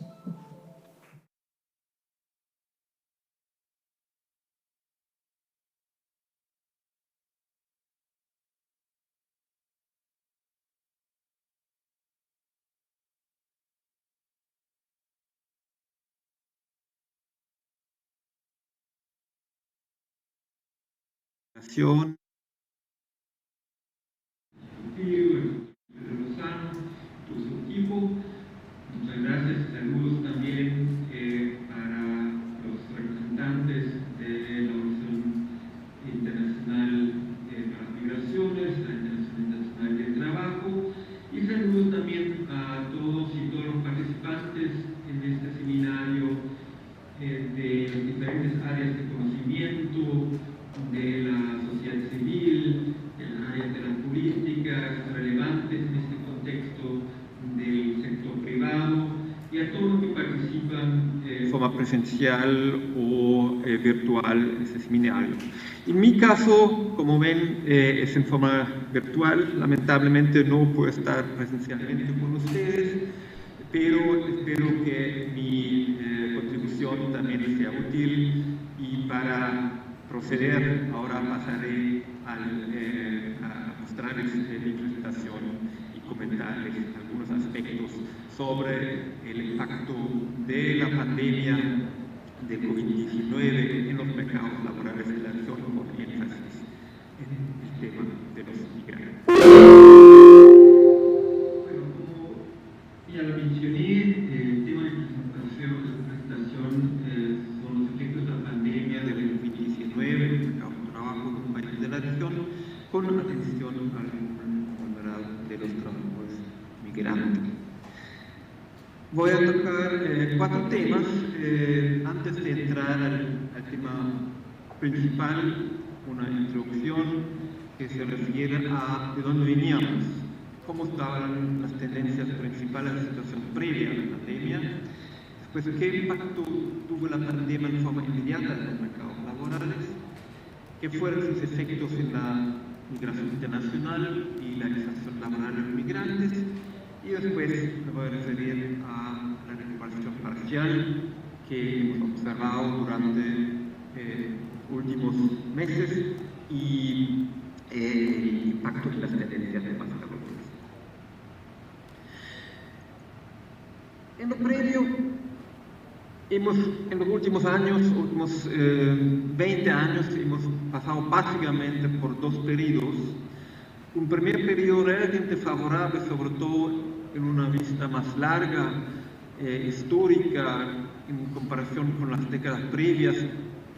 Pedro Lozano, por su equipo. Muchas gracias y saludos también para los representantes de la Organización Internacional para las Migraciones, la Internacional Internacional del Trabajo, y saludos también a todos y todos los participantes en este seminario de diferentes áreas de conocimiento, de la sociedad civil, en áreas de las políticas relevantes en este contexto del sector privado y a todos los que participan de forma presencial o virtual en este seminario. En mi caso, como ven, es en forma virtual. Lamentablemente no puedo estar presencialmente con ustedes, pero espero que mi contribución también sea útil y para proceder, ahora pasaré a mostrarles mi presentación y comentarles algunos aspectos sobre el impacto de la pandemia de COVID-19 en los mercados laborales de la región, con énfasis en el tema de los migrantes. migrantes. Voy a tocar 4 temas antes de entrar al tema principal, una introducción que se refiere a de dónde veníamos, cómo estaban las tendencias principales de la situación previa a la pandemia, después qué impacto tuvo la pandemia en forma inmediata en los mercados laborales, qué fueron sus efectos en la migración internacional y la inserción laboral de los migrantes, y después me voy a referir a la recuperación parcial que hemos observado durante últimos meses y el impacto de las tendencias de más laborales. En lo previo, en los últimos años, últimos 20 años, hemos pasado básicamente por 2 periodos. Un primer periodo realmente favorable, sobre todo en una vista más larga, histórica, en comparación con las décadas previas,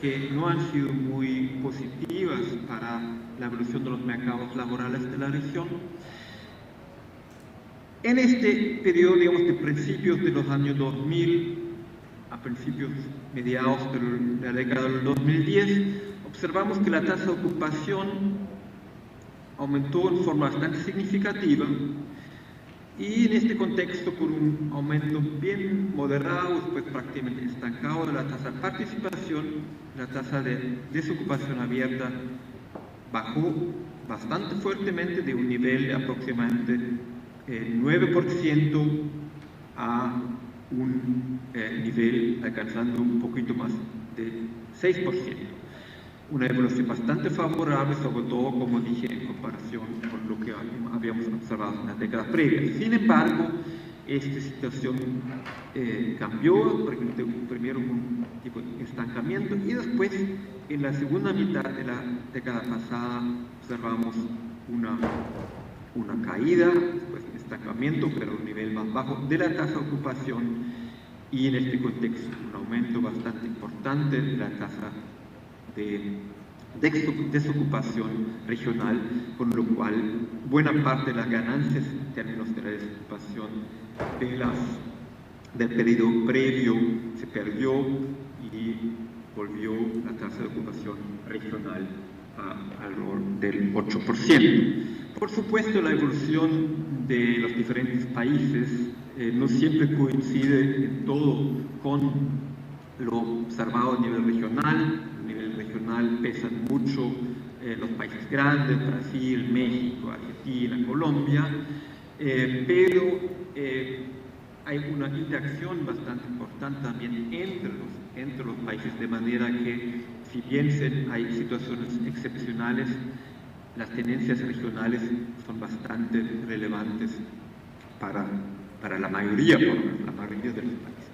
que no han sido muy positivas para la evolución de los mercados laborales de la región. En este periodo, digamos, de principios de los años 2000, a principios mediados de la década del 2010, observamos que la tasa de ocupación aumentó en forma bastante significativa, y en este contexto, con un aumento bien moderado, después prácticamente estancado de la tasa de participación, la tasa de desocupación abierta bajó bastante fuertemente de un nivel de aproximadamente 9% a un nivel alcanzando un poquito más de 6%. Una evolución bastante favorable, sobre todo, como dije, en comparación con lo que habíamos observado en las décadas previas. Sin embargo, esta situación cambió, primero un tipo de estancamiento, y después, en la segunda mitad de la década pasada, observamos una caída, después un estancamiento, pero a un nivel más bajo de la tasa de ocupación, y en este contexto un aumento bastante importante de la tasa de desocupación regional, con lo cual buena parte de las ganancias en términos de la desocupación del periodo previo se perdió, y volvió la tasa de ocupación regional a alrededor del 8%. Por supuesto, la evolución de los diferentes países no siempre coincide en todo con lo observado a nivel regional. A nivel regional pesan mucho los países grandes, Brasil, México, Argentina, Colombia, pero hay una interacción bastante importante también entre los países, de manera que, si bien hay situaciones excepcionales, las tendencias regionales son bastante relevantes para la mayoría, de los países.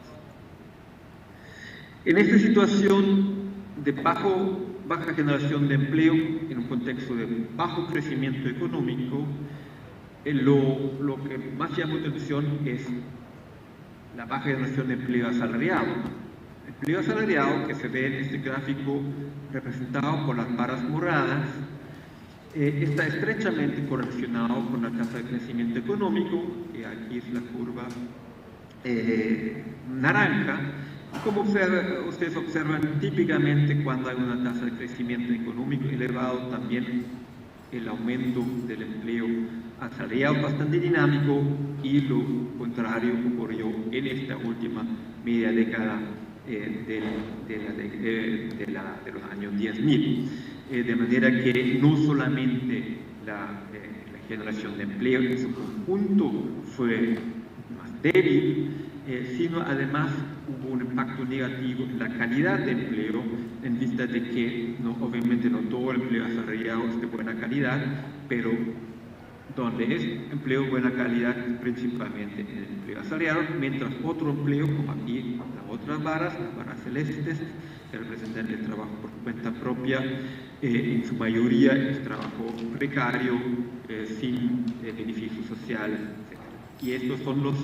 En esta situación de baja generación de empleo, en un contexto de bajo crecimiento económico, lo que más llama la atención es la baja generación de empleo asalariado. Empleo asalariado, que se ve en este gráfico representado por las barras moradas, está estrechamente correlacionado con la tasa de crecimiento económico, que aquí es la curva naranja. Como ustedes observan, típicamente cuando hay una tasa de crecimiento económico elevado, también el aumento del empleo asalariado bastante dinámico, y lo contrario ocurrió en esta última media década de los años 10.000. De manera que no solamente la generación de empleo en su conjunto fue más débil, sino además hubo un impacto negativo en la calidad de empleo, en vista de que obviamente no todo el empleo asalariado es de buena calidad, pero donde es empleo de buena calidad, principalmente en el empleo asalariado, mientras otro empleo, como aquí las otras barras, las barras celestes, que representan el trabajo por cuenta propia, en su mayoría es trabajo precario, sin beneficios sociales, etc. Y estos son los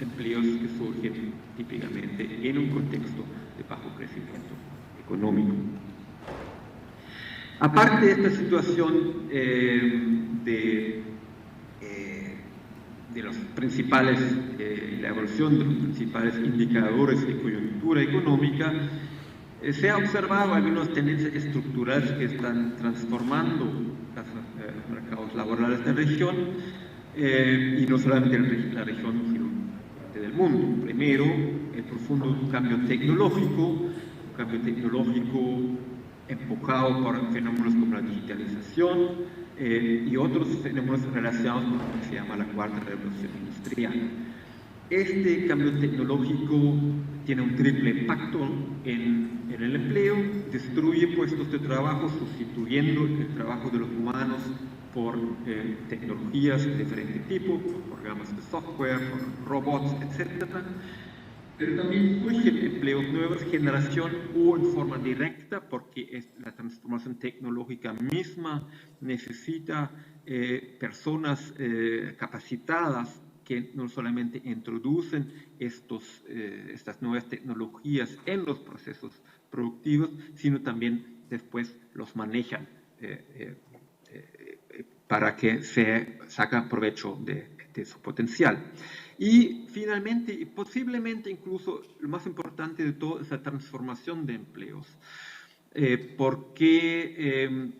empleos que surgen típicamente en un contexto de bajo crecimiento económico. Aparte de esta situación de los principales, la evolución de los principales indicadores de coyuntura económica, se ha observado algunas tendencias estructurales que están transformando los mercados laborales de la región, y no solamente la región, sino parte del mundo. Primero, el profundo cambio tecnológico, empujado por fenómenos como la digitalización y otros fenómenos relacionados con lo que se llama la cuarta revolución industrial. Este cambio tecnológico tiene un triple impacto en el empleo, destruye puestos de trabajo sustituyendo el trabajo de los humanos por tecnologías de diferente tipo, por programas de software, por robots, etc. Pero también surgen empleos nuevos, generación o en forma directa, porque la transformación tecnológica misma necesita personas capacitadas que no solamente introducen estas nuevas tecnologías en los procesos productivos, sino también después los manejan para que se saca provecho de su potencial. Y finalmente, y posiblemente incluso lo más importante de todo, es la transformación de empleos, porque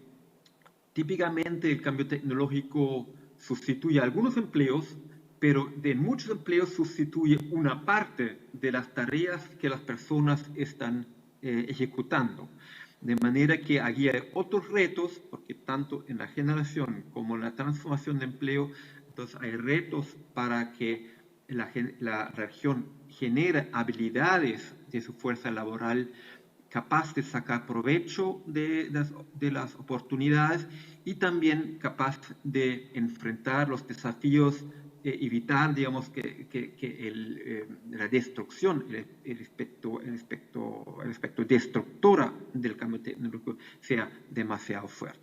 típicamente el cambio tecnológico sustituye algunos empleos, pero de muchos empleos sustituye una parte de las tareas que las personas están ejecutando. De manera que aquí hay otros retos, porque tanto en la generación como en la transformación de empleo, entonces hay retos para que la región genere habilidades de su fuerza laboral capaz de sacar provecho de las oportunidades y también capaz de enfrentar los desafíos, evitar, digamos, la destrucción, el aspecto destructora del cambio tecnológico sea demasiado fuerte.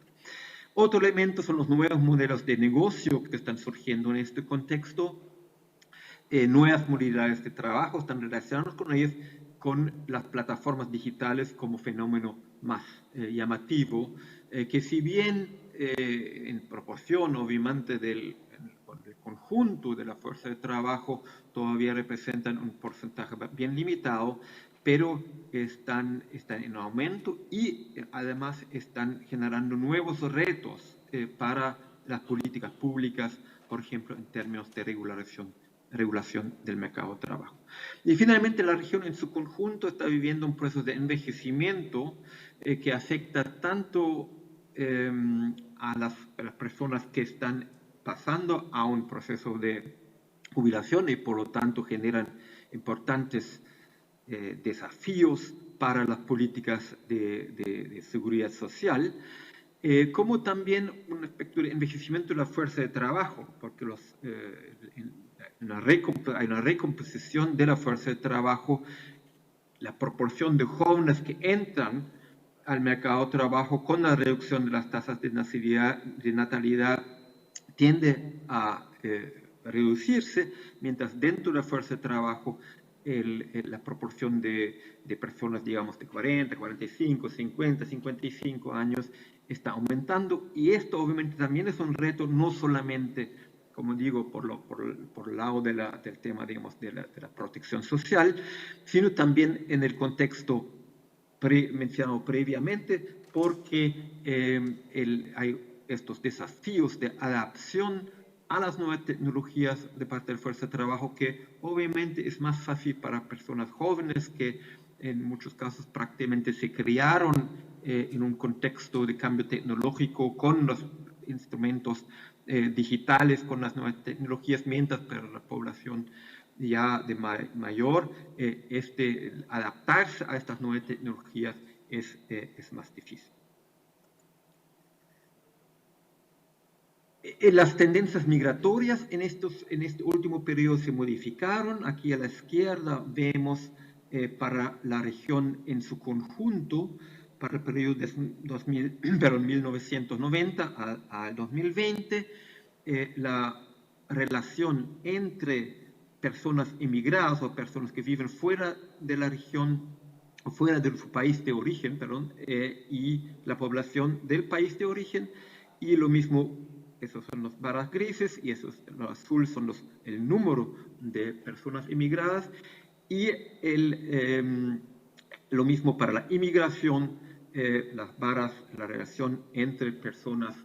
Otro elemento son los nuevos modelos de negocio que están surgiendo en este contexto. Nuevas modalidades de trabajo están relacionadas con ellas, con las plataformas digitales como fenómeno más llamativo, que si bien en proporción obviamente del conjunto de la fuerza de trabajo todavía representan un porcentaje bien limitado, pero están en aumento y además están generando nuevos retos para las políticas públicas, por ejemplo, en términos de regulación del mercado de trabajo. Y finalmente la región en su conjunto está viviendo un proceso de envejecimiento que afecta tanto a las personas que están pasando a un proceso de jubilación y por lo tanto generan importantes desafíos para las políticas de seguridad social, como también un aspecto de envejecimiento de la fuerza de trabajo, porque hay una recomposición de la fuerza de trabajo, la proporción de jóvenes que entran al mercado de trabajo con la reducción de las tasas de natalidad tiende a reducirse, mientras dentro de la fuerza de trabajo la proporción de personas, digamos, de 40, 45, 50, 55 años está aumentando, y esto obviamente también es un reto, no solamente, como digo, por el lado del tema, digamos, de la protección social, sino también en el contexto mencionado previamente, porque hay estos desafíos de adaptación a las nuevas tecnologías de parte de la fuerza de trabajo, que obviamente es más fácil para personas jóvenes que en muchos casos prácticamente se criaron en un contexto de cambio tecnológico con los instrumentos digitales, con las nuevas tecnologías, mientras para la población ya de mayor, adaptarse a estas nuevas tecnologías es más difícil. Las tendencias migratorias en este último periodo se modificaron. Aquí a la izquierda vemos para la región en su conjunto, para el periodo de 1990 al 2020, la relación entre personas emigradas o personas que viven fuera de la región, fuera de su país de origen, y la población del país de origen, y lo mismo esos son los barras grises y esos, los azul son el número de personas inmigradas, y lo mismo para la inmigración, las barras, la relación entre personas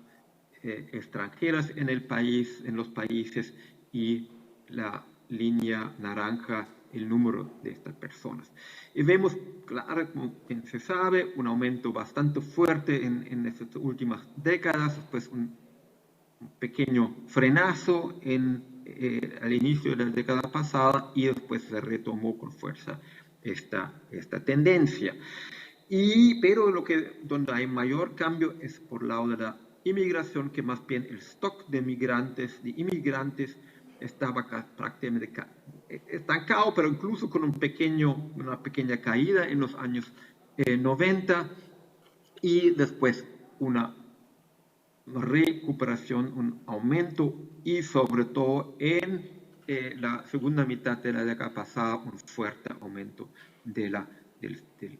extranjeras en el país, en los países, y la línea naranja, el número de estas personas. Y vemos, claro, como se sabe, un aumento bastante fuerte en estas últimas décadas, pues un pequeño frenazo al inicio de la década pasada, y después se retomó con fuerza esta tendencia. Pero donde hay mayor cambio es por lado de la inmigración, que más bien el stock de inmigrantes estaba prácticamente estancado, pero incluso con una pequeña caída en los años 90, y después una recuperación, un aumento, y sobre todo en la segunda mitad de la década pasada, un fuerte aumento del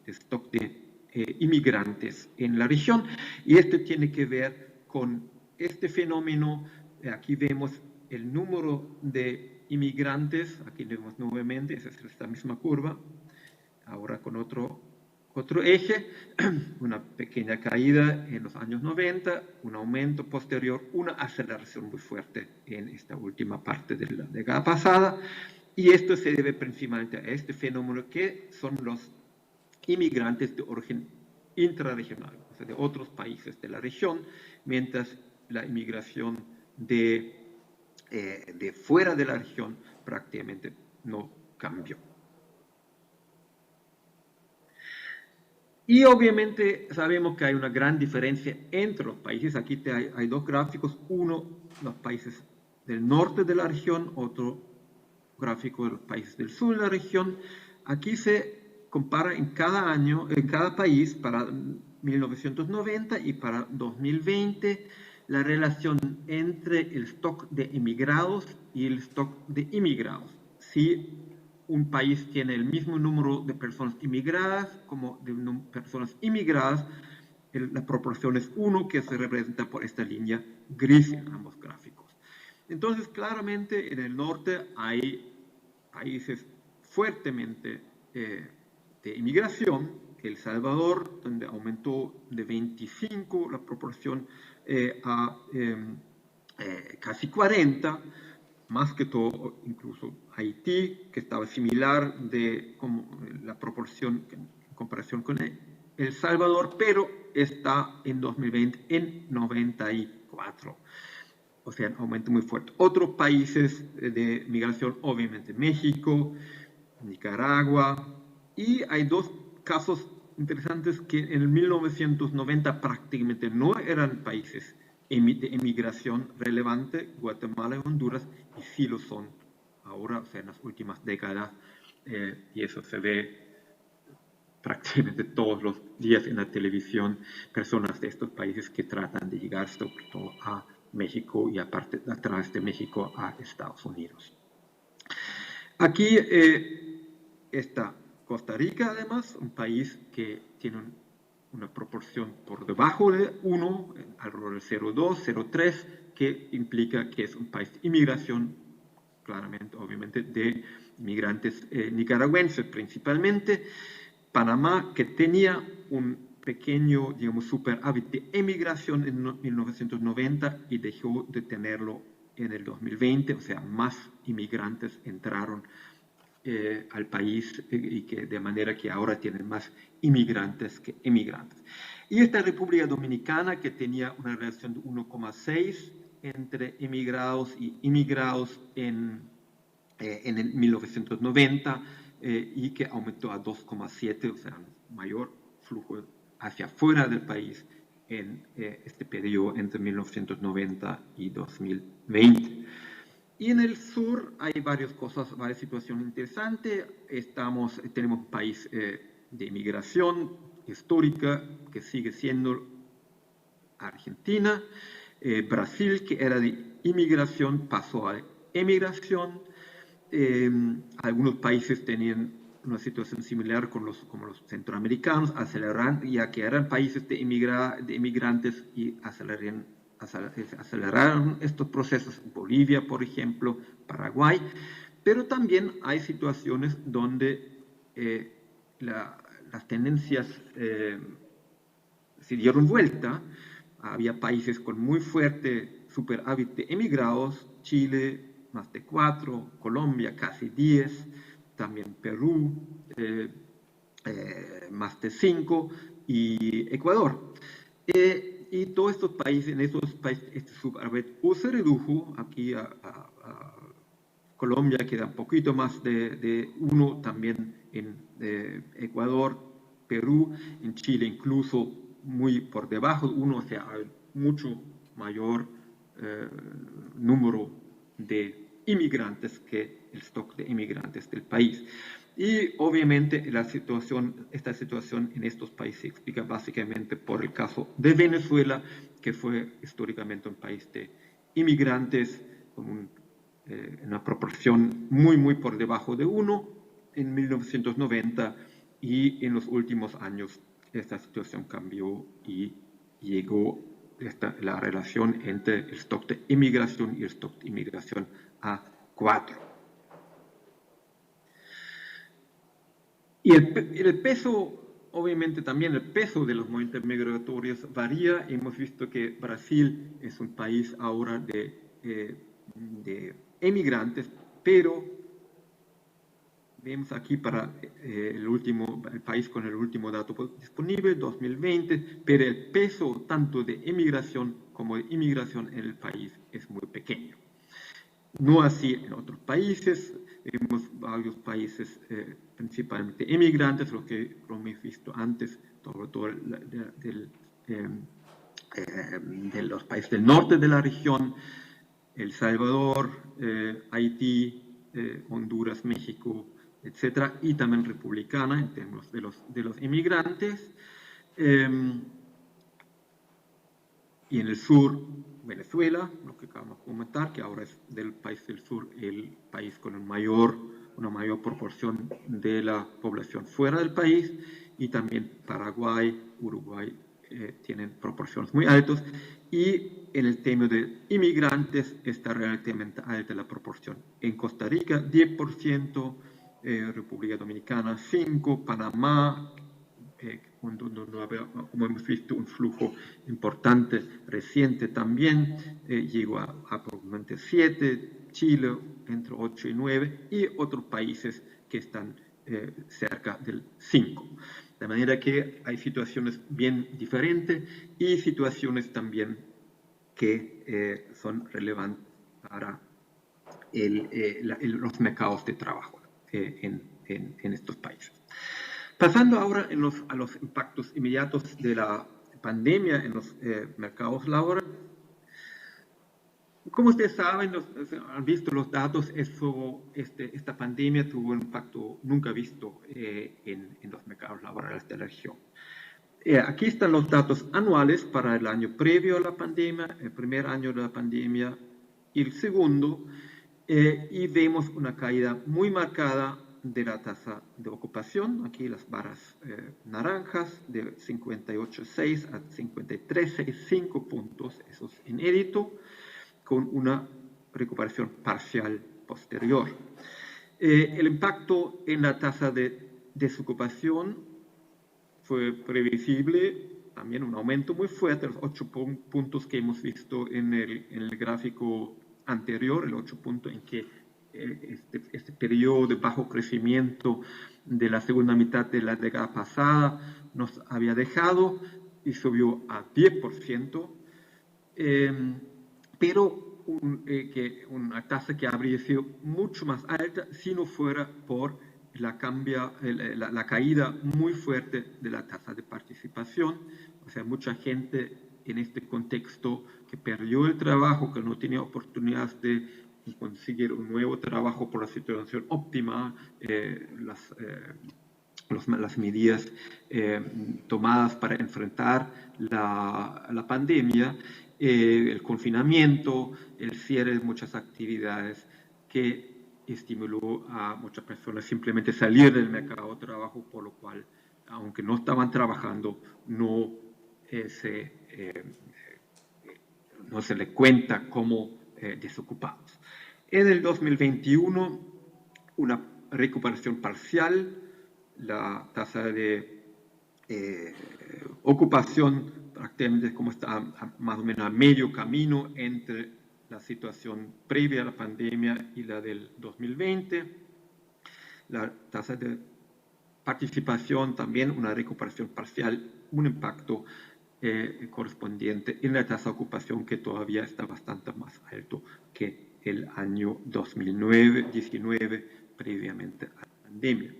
stock de inmigrantes en la región. Y esto tiene que ver con este fenómeno. Aquí vemos el número de inmigrantes, aquí vemos nuevamente, esa es esta misma curva, ahora con otro eje, una pequeña caída en los años 90, un aumento posterior, una aceleración muy fuerte en esta última parte de la década pasada, y esto se debe principalmente a este fenómeno, que son los inmigrantes de origen intrarregional, o sea, de otros países de la región, mientras la inmigración de fuera de la región prácticamente no cambió. Y obviamente sabemos que hay una gran diferencia entre los países. Aquí hay dos gráficos, uno los países del norte de la región, otro gráfico de los países del sur de la región. Aquí se compara en cada país para 1990 y para 2020 la relación entre el stock de emigrados y el stock de inmigrados. Si un país tiene el mismo número de personas inmigradas como de personas inmigradas, la proporción es 1, que se representa por esta línea gris en ambos gráficos. Entonces, claramente en el norte hay países fuertemente de inmigración. El Salvador, donde aumentó de 25 la proporción a casi 40, más que todo incluso Haití, que estaba similar como la proporción en comparación con El Salvador, pero está en 2020 en 94. O sea, un aumento muy fuerte. Otros países de migración, obviamente México, Nicaragua, y hay dos casos interesantes que en 1990 prácticamente no eran países de inmigración relevante, Guatemala y Honduras, y sí lo son ahora, o sea, en las últimas décadas, y eso se ve prácticamente todos los días en la televisión, personas de estos países que tratan de llegar sobre todo a México y aparte a través de México a Estados Unidos. Aquí está Costa Rica, además, un país que tiene una proporción por debajo de 1, alrededor de 0,2, 0,3, que implica que es un país de inmigración, claramente, obviamente, de inmigrantes nicaragüenses principalmente. Panamá, que tenía un pequeño, digamos, superávit de emigración en 1990 y dejó de tenerlo en el 2020, o sea, más inmigrantes entraron al país, y que de manera que ahora tienen más inmigrantes que emigrantes. Y esta República Dominicana, que tenía una relación de 1,6 entre emigrados y inmigrados en el 1990, y que aumentó a 2,7, o sea, mayor flujo hacia afuera del país en este periodo entre 1990 y 2020. Y en el sur hay varias situaciones interesantes. Tenemos un país de inmigración histórica que sigue siendo Argentina. Brasil, que era de inmigración, pasó a emigración. Algunos países tenían una situación similar como los centroamericanos, aceleran, ya que eran países de inmigrantes, y aceleran aceleraron estos procesos, Bolivia, por ejemplo, Paraguay, pero también hay situaciones donde las tendencias se dieron vuelta. Había países con muy fuerte superávit de emigrados, Chile más de 4, Colombia casi 10, también Perú más de 5 y Ecuador. Y todos estos países, en esos países, este superávit se redujo. Aquí a Colombia queda un poquito más de 1, también en Ecuador, Perú, en Chile incluso muy por debajo de 1, o sea, hay mucho mayor número de inmigrantes que el stock de inmigrantes del país. Y obviamente esta situación en estos países se explica básicamente por el caso de Venezuela, que fue históricamente un país de inmigrantes con una proporción muy por debajo de 1 en 1990, y en los últimos años esta situación cambió y llegó la relación entre el stock de inmigración y el stock de inmigración a 4. Y el peso, obviamente también el peso de los movimientos migratorios varía. Hemos visto que Brasil es un país ahora de emigrantes, pero vemos aquí para el país con el último dato disponible, 2020, pero el peso tanto de emigración como de inmigración en el país es muy pequeño. No así en otros países. Vemos varios países, principalmente emigrantes, lo que hemos visto antes, sobre todo de los países del norte de la región, El Salvador, Haití, Honduras, México, etcétera, y también republicana en términos de los inmigrantes. Y en el sur, Venezuela, lo que acabamos de comentar, que ahora es del país del sur el país con una mayor proporción de la población fuera del país, y también Paraguay, Uruguay tienen proporciones muy altas, y en el tema de inmigrantes está relativamente alta la proporción. En Costa Rica, 10%, República Dominicana, 5%, Panamá, como hemos visto, un flujo importante reciente también, llegó a aproximadamente 7, Chile entre 8 y 9, y otros países que están cerca del 5. De manera que hay situaciones bien diferentes y situaciones también que son relevantes para los mercados de trabajo en estos países. Pasando ahora a los impactos inmediatos de la pandemia en los mercados laborales. Como ustedes saben, han visto los datos, esta pandemia tuvo un impacto nunca visto en los mercados laborales de la región. Aquí están los datos anuales para el año previo a la pandemia, el primer año de la pandemia y el segundo, y vemos una caída muy marcada de la tasa de ocupación, aquí las barras naranjas, de 58,6 a 53,6, 5 puntos, eso es inédito, con una recuperación parcial posterior. El impacto en la tasa de desocupación fue previsible, también un aumento muy fuerte, los 8 puntos que hemos visto en el gráfico anterior, el 8 puntos en que este periodo de bajo crecimiento de la segunda mitad de la década pasada nos había dejado, y subió a 10%, pero una tasa que habría sido mucho más alta si no fuera por la caída muy fuerte de la tasa de participación. O sea, mucha gente en este contexto que perdió el trabajo, que no tenía oportunidades de conseguir un nuevo trabajo por la situación óptima, las medidas tomadas para enfrentar la pandemia, el confinamiento, el cierre de muchas actividades que estimuló a muchas personas simplemente salir del mercado de trabajo, por lo cual, aunque no estaban trabajando, no no se le cuenta como desocupados. En el 2021, una recuperación parcial, la tasa de ocupación prácticamente como está más o menos a medio camino entre la situación previa a la pandemia y la del 2020. La tasa de participación también una recuperación parcial, un impacto correspondiente en la tasa de ocupación que todavía está bastante más alto que el año 2019 previamente a la pandemia.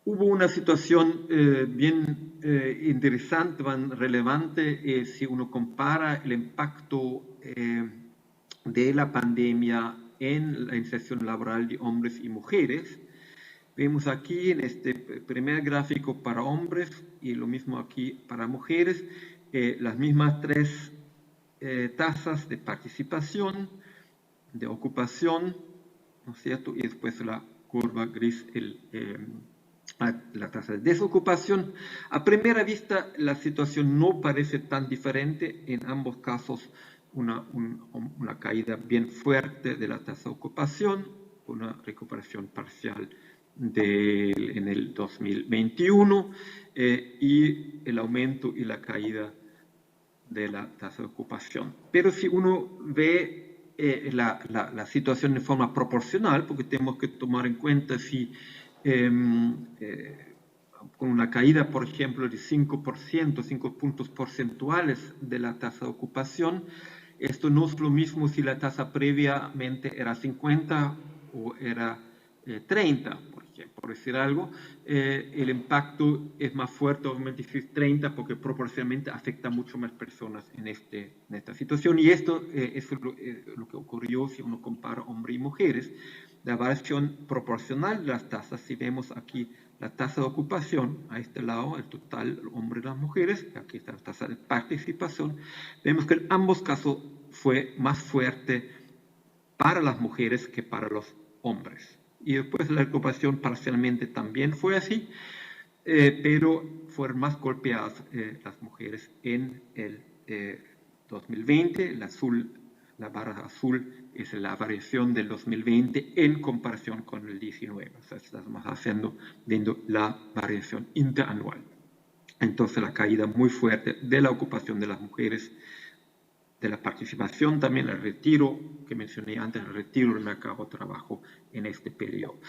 Hubo una situación bien interesante, relevante, si uno compara el impacto de la pandemia en la inserción laboral de hombres y mujeres. Vemos aquí en este primer gráfico para hombres y lo mismo aquí para mujeres, las mismas tres tasas de participación, de ocupación, ¿no es cierto? Y después la curva gris, la tasa de desocupación. A primera vista, la situación no parece tan diferente. En ambos casos, una caída bien fuerte de la tasa de ocupación, una recuperación parcial en el 2021 y el aumento y la caída de la tasa de ocupación. Pero si uno ve la situación de forma proporcional, porque tenemos que tomar en cuenta si con una caída, por ejemplo, de 5%, 5 puntos porcentuales de la tasa de ocupación, esto no es lo mismo si la tasa previamente era 50 o era 30, por decir algo. El impacto es más fuerte, obviamente, si es 30, porque proporcionalmente afecta a mucho más personas en esta situación. Y esto es lo que ocurrió si uno compara hombres y mujeres. La variación proporcional de las tasas, si vemos aquí la tasa de ocupación, a este lado, el total hombres y las mujeres, aquí está la tasa de participación, vemos que en ambos casos fue más fuerte para las mujeres que para los hombres. Y después la ocupación parcialmente también fue así, pero fueron más golpeadas las mujeres en el 2020. La barra azul es la variación del 2020 en comparación con el 19. O sea, estamos viendo la variación interanual. Entonces, la caída muy fuerte de la ocupación de las mujeres, de la participación también, el retiro que mencioné antes, el retiro del mercado de trabajo en este periodo.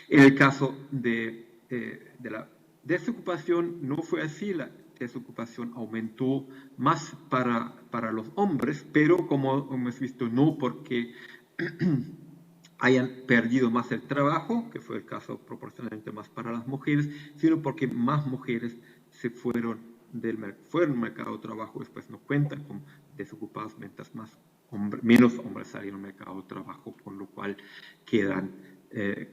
En el caso de la desocupación no fue así, la desocupación aumentó más para los hombres, pero como hemos visto, no porque hayan perdido más el trabajo, que fue el caso proporcionalmente más para las mujeres, sino porque más mujeres se fueron del mercado de trabajo, después no cuentan con desocupados, mientras menos hombres salieron al mercado de trabajo, por lo cual quedan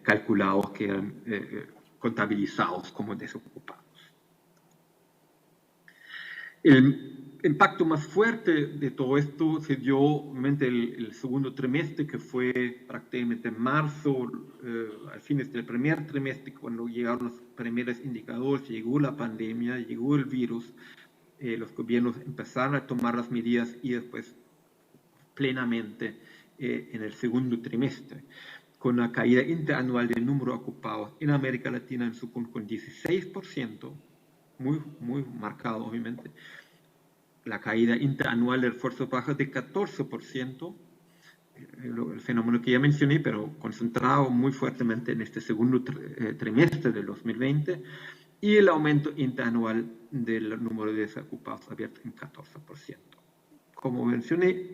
calculados, quedan contabilizados como desocupados. El impacto más fuerte de todo esto se dio obviamente el segundo trimestre, que fue prácticamente en marzo, al fines del primer trimestre, cuando llegaron los primeros indicadores, llegó la pandemia, llegó el virus, los gobiernos empezaron a tomar las medidas y después plenamente en el segundo trimestre, con una caída interanual del número de ocupados en América Latina en su conjunto con 16%, muy marcado obviamente, la caída interanual del esfuerzo de trabajo de 14%, el fenómeno que ya mencioné, pero concentrado muy fuertemente en este segundo trimestre del 2020, y el aumento interanual del número de desocupados abiertos en 14%. Como mencioné,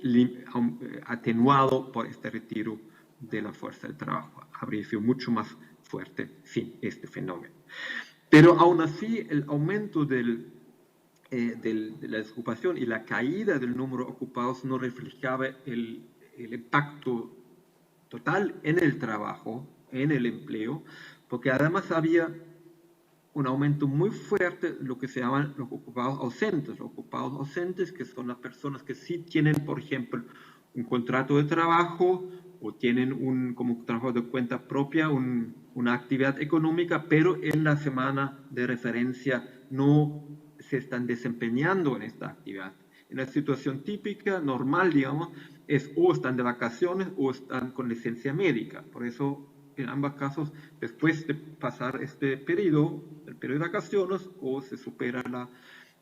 atenuado por este retiro de la fuerza de trabajo. Habría sido mucho más fuerte sin este fenómeno. Pero aún así, el aumento de la desocupación y la caída del número de ocupados no reflejaba el impacto total en el trabajo, en el empleo, porque además había un aumento muy fuerte de lo que se llaman los ocupados ausentes. Los ocupados ausentes, que son las personas que sí tienen, por ejemplo, un contrato de trabajo o tienen como trabajo de cuenta propia una actividad económica, pero en la semana de referencia no se están desempeñando en esta actividad En la situación típica, normal, digamos, es o están de vacaciones o están con licencia médica. Por eso, en ambos casos, después de pasar este periodo, el periodo de vacaciones, o se supera la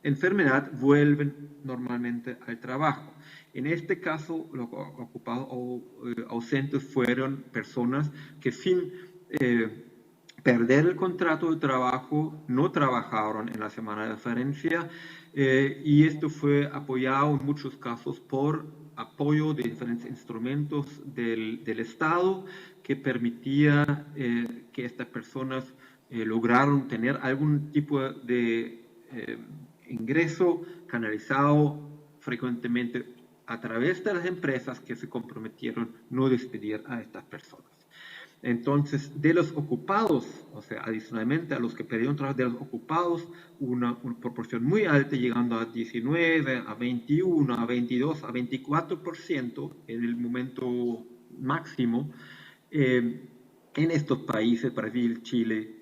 enfermedad, vuelven normalmente al trabajo. En este caso, los ocupados o ausentes fueron personas que sin perder el contrato de trabajo no trabajaron en la semana de referencia, y esto fue apoyado en muchos casos por apoyo de diferentes instrumentos del Estado que permitía que estas personas lograron tener algún tipo de ingreso canalizado frecuentemente a través de las empresas que se comprometieron no despedir a estas personas. Entonces, de los ocupados, o sea, adicionalmente a los que perdieron trabajo, de los ocupados, una proporción muy alta, llegando a 19, a 21, a 22, a 24% en el momento máximo, en estos países, Brasil, Chile,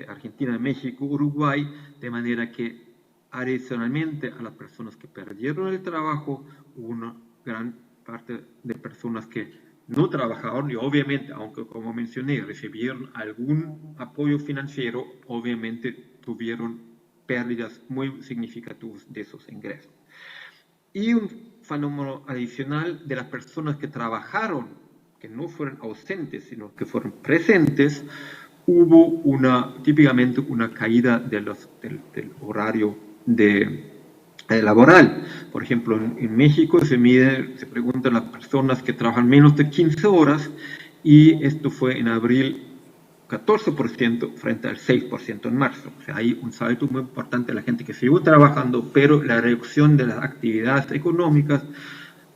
Argentina, México, Uruguay, de manera que adicionalmente a las personas que perdieron el trabajo, una gran parte de personas que no trabajaron y obviamente, aunque como mencioné, recibieron algún apoyo financiero, obviamente tuvieron pérdidas muy significativas de esos ingresos. Y un fenómeno adicional de las personas que trabajaron, que no fueron ausentes, sino que fueron presentes, hubo típicamente una caída del horario laboral. Por ejemplo, en México se pregunta a las personas que trabajan menos de 15 horas y esto fue en abril 14% frente al 6% en marzo. O sea, hay un salto muy importante de la gente que siguió trabajando, pero la reducción de las actividades económicas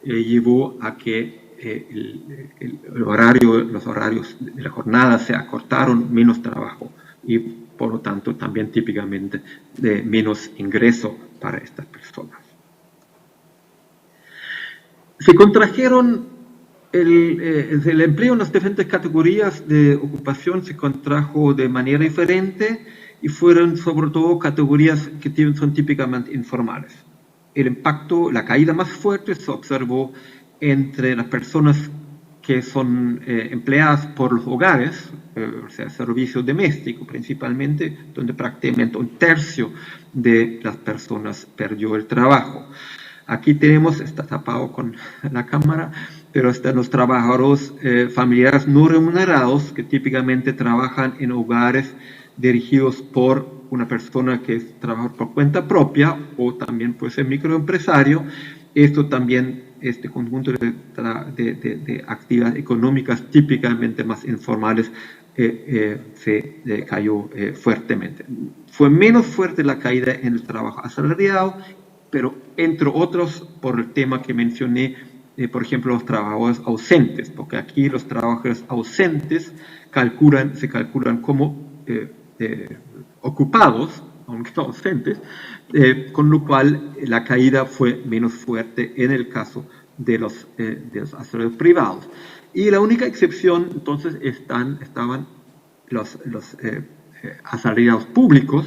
llevó a que los horarios de la jornada se acortaron, menos trabajo y por lo tanto también típicamente de menos ingreso para estas personas. Se contrajeron el empleo en las diferentes categorías de ocupación, se contrajo de manera diferente y fueron sobre todo categorías que son típicamente informales. El impacto, la caída más fuerte se observó entre las personas que son empleadas por los hogares, o sea, servicio doméstico principalmente, donde prácticamente un tercio de las personas perdió el trabajo. Aquí tenemos, está tapado con la cámara, pero están los trabajadores familiares no remunerados que típicamente trabajan en hogares dirigidos por una persona que es trabajador por cuenta propia o también puede ser microempresario. Esto también, este conjunto de actividades económicas típicamente más informales se cayó fuertemente. Fue menos fuerte la caída en el trabajo asalariado, pero entre otros por el tema que mencioné, por ejemplo, los trabajadores ausentes, porque aquí los trabajadores ausentes se calculan como ocupados, aunque no ausentes, con lo cual la caída fue menos fuerte en el caso de los asalariados privados. Y la única excepción, entonces, estaban los asalariados públicos,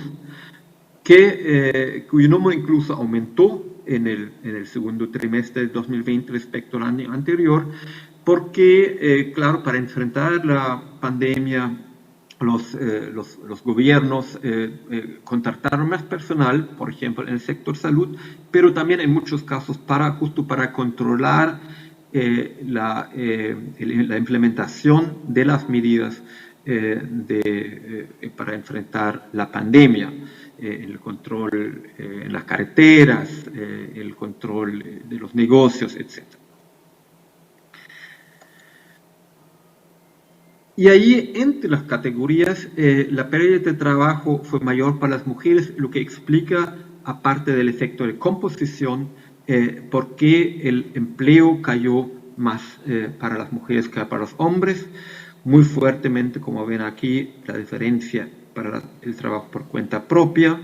cuyo número incluso aumentó en el segundo trimestre de 2020 respecto al año anterior, porque, claro, para enfrentar la pandemia, los gobiernos contrataron más personal, por ejemplo, en el sector salud, pero también en muchos casos justo para controlar la implementación de las medidas para enfrentar la pandemia. El control en las carreteras, el control de los negocios, etc. Y ahí, entre las categorías, la pérdida de trabajo fue mayor para las mujeres, lo que explica, aparte del efecto de composición, por qué el empleo cayó más para las mujeres que para los hombres. Muy fuertemente, como ven aquí, la diferencia para el trabajo por cuenta propia,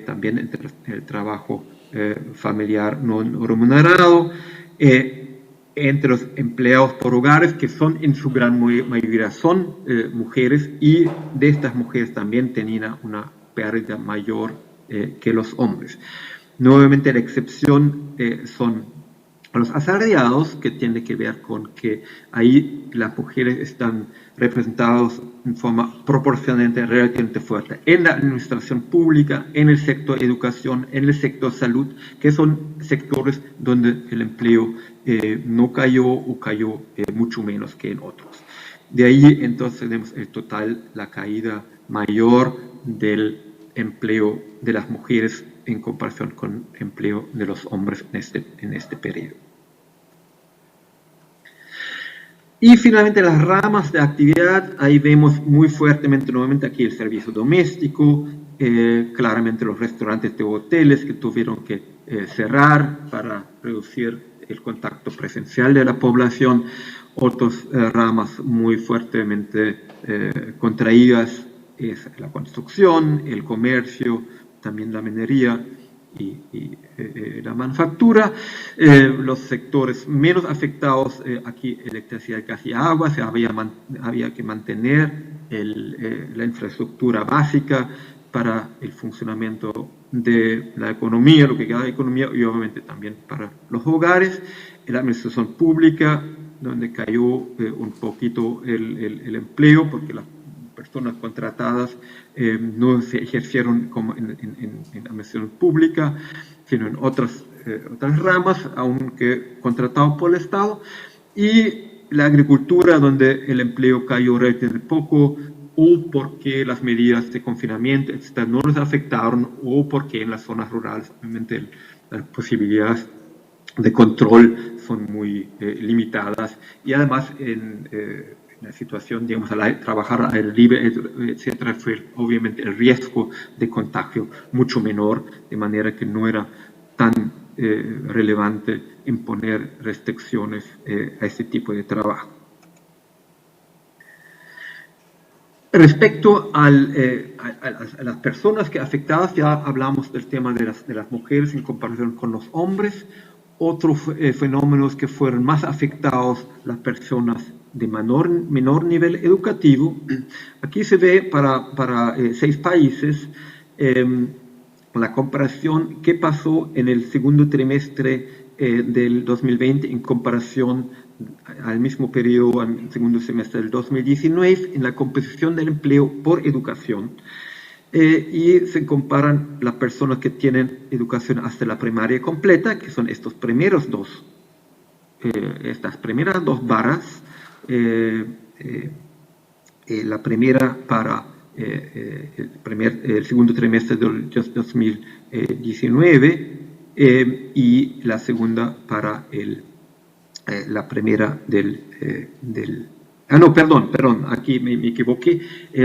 también entre el trabajo familiar no remunerado, entre los empleados por hogares, que son en su gran mayoría son mujeres, y de estas mujeres también tenían una pérdida mayor que los hombres. Nuevamente la excepción son los asalariados, que tiene que ver con que ahí las mujeres están representadas en forma proporcionalmente relativamente fuerte en la administración pública, en el sector educación, en el sector salud, que son sectores donde el empleo no cayó o cayó mucho menos que en otros. De ahí entonces tenemos el total, la caída mayor del empleo de las mujeres en comparación con el empleo de los hombres en este periodo. Y finalmente las ramas de actividad, ahí vemos muy fuertemente nuevamente aquí el servicio doméstico, claramente los restaurantes de hoteles que tuvieron que cerrar para reducir el contacto presencial de la población, otras ramas muy fuertemente contraídas es la construcción, el comercio, también la minería y la manufactura. Los sectores menos afectados, aquí electricidad, gas y agua, había que mantener la infraestructura básica para el funcionamiento de la economía, lo que queda de economía, y obviamente también para los hogares. La administración pública, donde cayó un poquito el empleo, porque las personas contratadas no se ejercieron como en la administración pública, sino en otras ramas, aunque contratados por el Estado. Y la agricultura, donde el empleo cayó relativamente poco, o porque las medidas de confinamiento, etc., no les afectaron, o porque en las zonas rurales, obviamente, las posibilidades de control son muy limitadas, y además en la situación, digamos, trabajar al aire libre, etcétera, fue obviamente el riesgo de contagio mucho menor, de manera que no era tan relevante imponer restricciones a este tipo de trabajo. Respecto a las personas que afectadas, ya hablamos del tema de las mujeres en comparación con los hombres. Otros fenómenos que fueron más afectados, las personas de menor nivel educativo. Aquí se ve para 6 países la comparación qué pasó en el segundo trimestre del 2020 en comparación al mismo periodo, al segundo semestre del 2019, en la composición del empleo por educación. Y se comparan las personas que tienen educación hasta la primaria completa, que son estas primeras dos barras. La primera para el segundo trimestre del 2019 y la segunda para la primera perdón, aquí me equivoqué,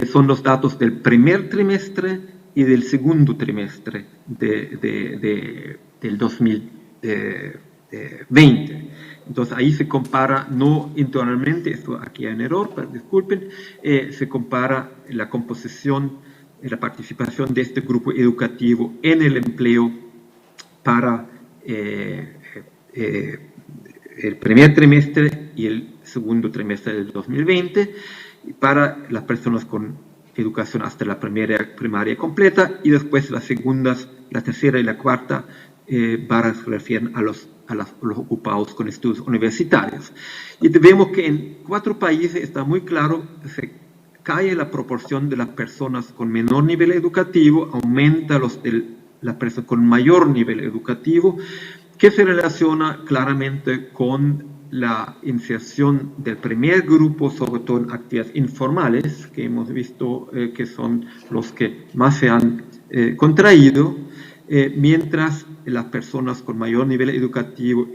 son los datos del primer trimestre y del segundo trimestre del 2020. Entonces ahí se compara, no internamente, esto aquí hay un error, pero disculpen, se compara la composición, la participación de este grupo educativo en el empleo para el primer trimestre y el segundo trimestre del 2020, para las personas con educación hasta la primaria completa, y después las segundas, la tercera y la cuarta barras se refieren a los ocupados con estudios universitarios. Y vemos que en 4 países está muy claro, se cae la proporción de las personas con menor nivel educativo, aumenta las personas con mayor nivel educativo, que se relaciona claramente con la inserción del primer grupo, sobre todo en actividades informales, que hemos visto que son los que más se han contraído, mientras las personas con mayor nivel educativo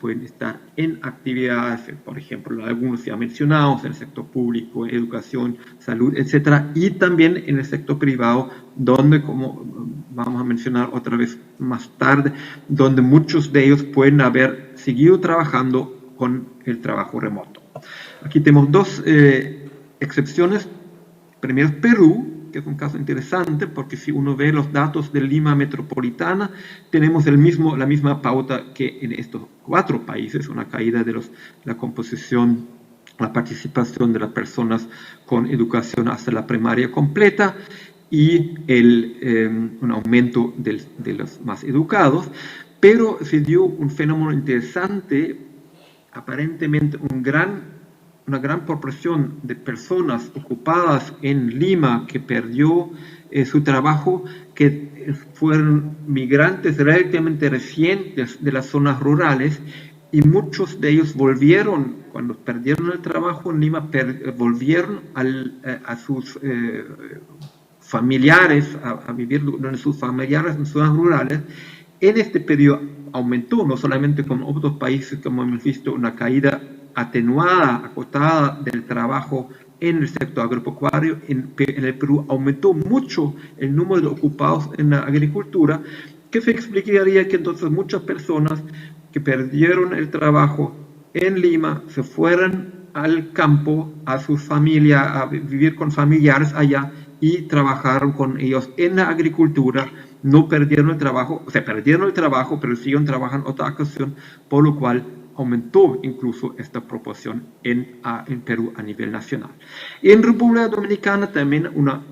pueden estar en actividades, por ejemplo, algunos ya mencionados, en el sector público, educación, salud, etcétera, y también en el sector privado, donde, como vamos a mencionar otra vez más tarde, donde muchos de ellos pueden haber seguido trabajando con el trabajo remoto. Aquí tenemos 2 excepciones. Primero, Perú, que es un caso interesante, porque si uno ve los datos de Lima metropolitana, tenemos la misma pauta que en estos 4 países, una caída de la composición, la participación de las personas con educación hasta la primaria completa, y un aumento de los más educados, pero se dio un fenómeno interesante, aparentemente una gran proporción de personas ocupadas en Lima que perdió su trabajo, que fueron migrantes relativamente recientes de las zonas rurales, y muchos de ellos volvieron, cuando perdieron el trabajo en Lima, volvieron a sus familiares, a vivir donde sus familiares en zonas rurales. En este periodo aumentó, no solamente como otros países, como hemos visto, una caída atenuada, acotada del trabajo en el sector agropecuario. En el Perú aumentó mucho el número de ocupados en la agricultura, que se explicaría que entonces muchas personas que perdieron el trabajo en Lima se fueran al campo, a sus familias, a vivir con familiares allá y trabajaron con ellos en la agricultura. No perdieron el trabajo, o sea, perdieron el trabajo, pero siguieron trabajando en otra ocasión, por lo cual aumentó incluso esta proporción en Perú a nivel nacional. En República Dominicana también una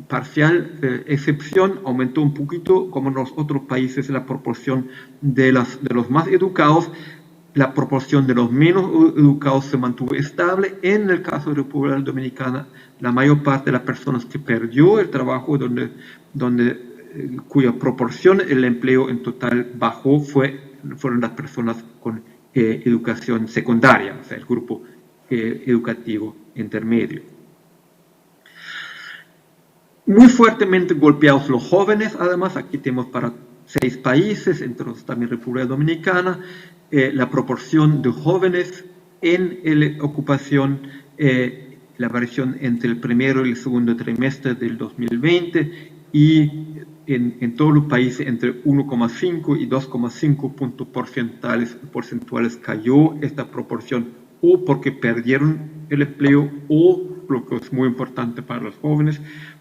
parcial excepción, aumentó un poquito, como en los otros países, la proporción de los más educados. La proporción de los menos educados se mantuvo estable. En el caso de República Dominicana, la mayor parte de las personas que perdió el trabajo, cuya proporción el empleo en total bajó, fueron las personas con educación secundaria, o sea, el grupo educativo intermedio. Muy fuertemente golpeados los jóvenes, además, aquí tenemos para 6 países, entre los también República Dominicana, la proporción de jóvenes en la ocupación, la variación entre el primero y el segundo trimestre del 2020, y en todos los países entre 1,5 y 2,5 puntos porcentuales cayó esta proporción, o porque perdieron el empleo, o, lo que es muy importante para los jóvenes,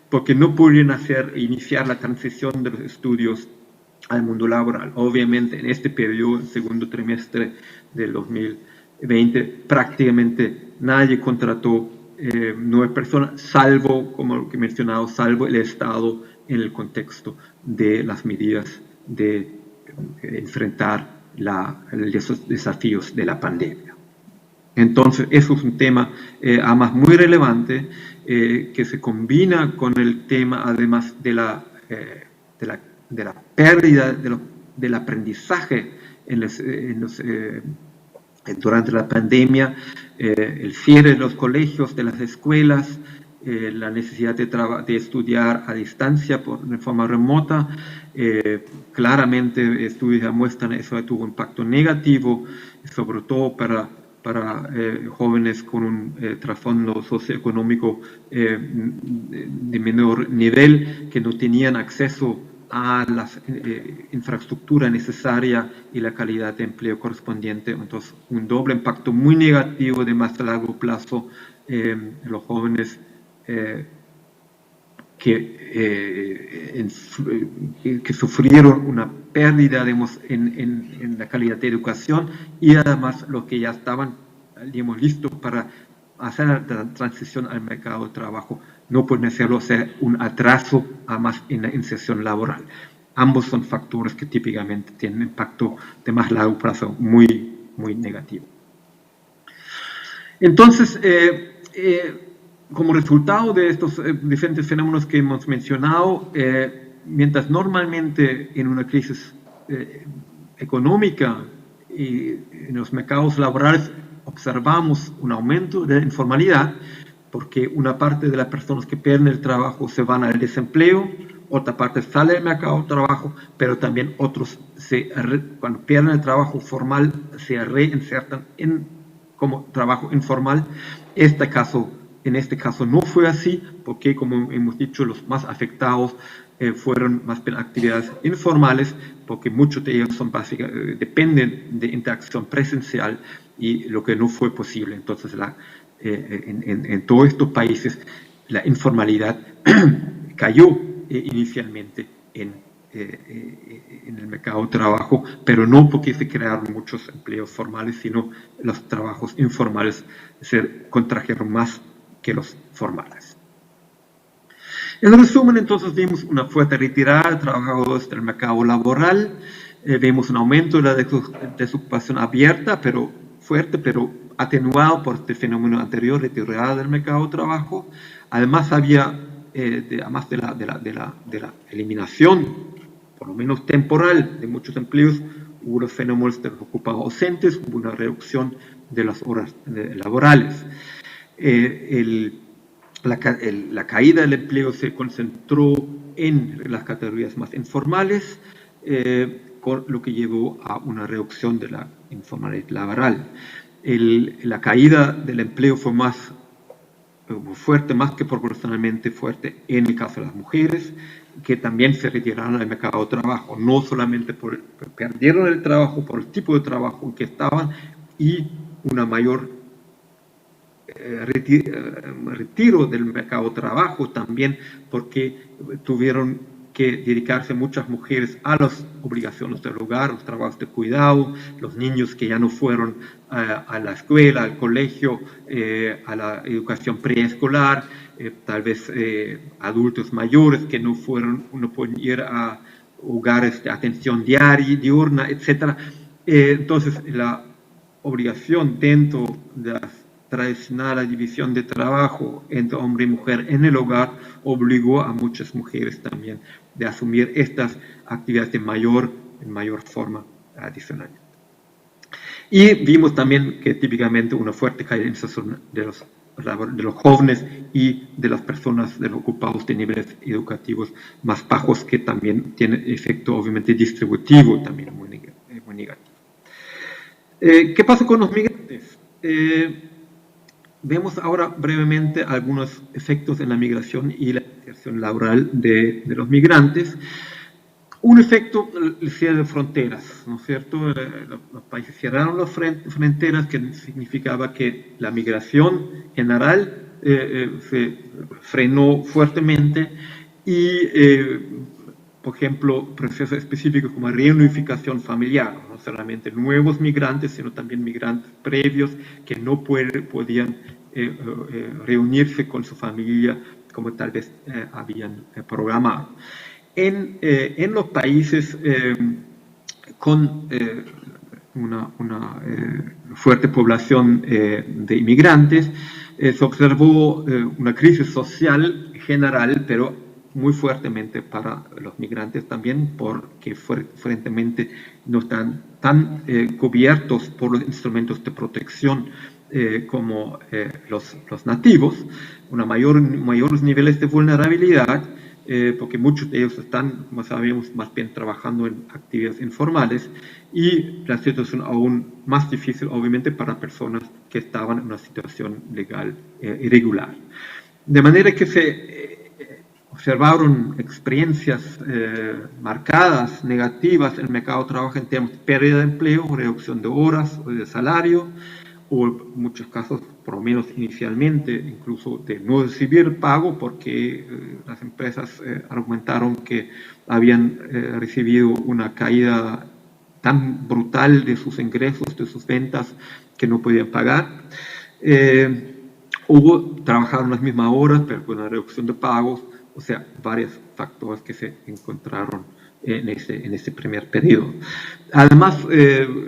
porque no pudieron iniciar la transición de los estudios al mundo laboral. Obviamente, en este periodo, el segundo trimestre del 2020, prácticamente nadie contrató nuevas personas, salvo, como lo que he mencionado, salvo el Estado en el contexto de las medidas de enfrentar esos desafíos de la pandemia. Entonces, eso es un tema además muy relevante, que se combina con el tema, además de la pérdida del aprendizaje durante la pandemia, el cierre de los colegios, de las escuelas, la necesidad de estudiar a distancia de forma remota. Claramente estudios demuestran que eso tuvo un impacto negativo, sobre todo para jóvenes con un trasfondo socioeconómico de menor nivel, que no tenían acceso a la infraestructura necesaria y la calidad de empleo correspondiente. Entonces, un doble impacto muy negativo de más largo plazo. Los jóvenes que sufrieron una pérdida, digamos, en la calidad de educación, y además los que ya estaban, digamos, listos para hacer la transición al mercado de trabajo, no pueden hacerlo, o sea, un atraso además en la inserción laboral. Ambos son factores que típicamente tienen impacto de más largo plazo muy, muy negativo. Entonces, como resultado de estos diferentes fenómenos que hemos mencionado, mientras normalmente en una crisis económica y en los mercados laborales observamos un aumento de la informalidad, porque una parte de las personas que pierden el trabajo se van al desempleo, otra parte sale del mercado de trabajo, pero también otros, cuando pierden el trabajo formal, se reinsertan como trabajo informal. En este caso no fue así, porque, como hemos dicho, los más afectados fueron más bien actividades informales, porque muchos de ellos dependen de interacción presencial, y lo que no fue posible. Entonces, en todos estos países, la informalidad cayó inicialmente en el mercado de trabajo, pero no porque se crearon muchos empleos formales, sino los trabajos informales se contrajeron más que los formales. En resumen, entonces vimos una fuerte retirada de trabajadores del mercado laboral, vemos un aumento de la desocupación abierta, pero fuerte, pero atenuado por este fenómeno anterior, retirada del mercado de trabajo. Además había, además de la eliminación, por lo menos temporal, de muchos empleos, hubo los fenómenos de los ocupados ausentes, hubo una reducción de las horas laborales. La caída del empleo se concentró en las categorías más informales, con lo que llevó a una reducción de la informalidad laboral. La caída del empleo fue más fuerte, más que proporcionalmente fuerte en el caso de las mujeres, que también se retiraron del mercado de trabajo, no solamente perdieron el trabajo por el tipo de trabajo en que estaban y una mayor retiro del mercado de trabajo también porque tuvieron que dedicarse muchas mujeres a las obligaciones del hogar, los trabajos de cuidado, los niños que ya no fueron a la escuela, al colegio, a la educación preescolar, tal vez adultos mayores que no pueden ir a hogares de atención diurna, etc. Entonces, la obligación dentro de la tradicional división de trabajo entre hombre y mujer en el hogar obligó a muchas mujeres también de asumir estas actividades en mayor forma adicional. Y vimos también que típicamente una fuerte caída de los jóvenes y de las personas, de los ocupados de niveles educativos más bajos, que también tiene efecto obviamente distributivo, también muy negativo. ¿Qué pasó con los migrantes? Vemos ahora brevemente algunos efectos en la migración y la inserción laboral de los migrantes. Un efecto, el cierre de fronteras, ¿no es cierto? Los países cerraron las fronteras, que significaba que la migración general se frenó fuertemente y, por ejemplo, procesos específicos como reunificación familiar, no solamente nuevos migrantes, sino también migrantes previos que no podían reunirse con su familia como tal vez habían programado. En los países con una fuerte población de inmigrantes, se observó una crisis social general, pero muy fuertemente para los migrantes también, porque frecuentemente no están tan cubiertos por los instrumentos de protección como los nativos, mayores niveles de vulnerabilidad, porque muchos de ellos están, como sabemos, más bien trabajando en actividades informales, y la situación aún más difícil, obviamente, para personas que estaban en una situación legal irregular. De manera que se observaron experiencias marcadas, negativas en el mercado de trabajo en términos de pérdida de empleo, reducción de horas o de salario, o en muchos casos, por lo menos inicialmente, incluso de no recibir pago porque las empresas argumentaron que habían recibido una caída tan brutal de sus ingresos, de sus ventas, que no podían pagar. Trabajaron las mismas horas, pero con una reducción de pagos, o sea, varios factores que se encontraron en ese primer periodo. Además,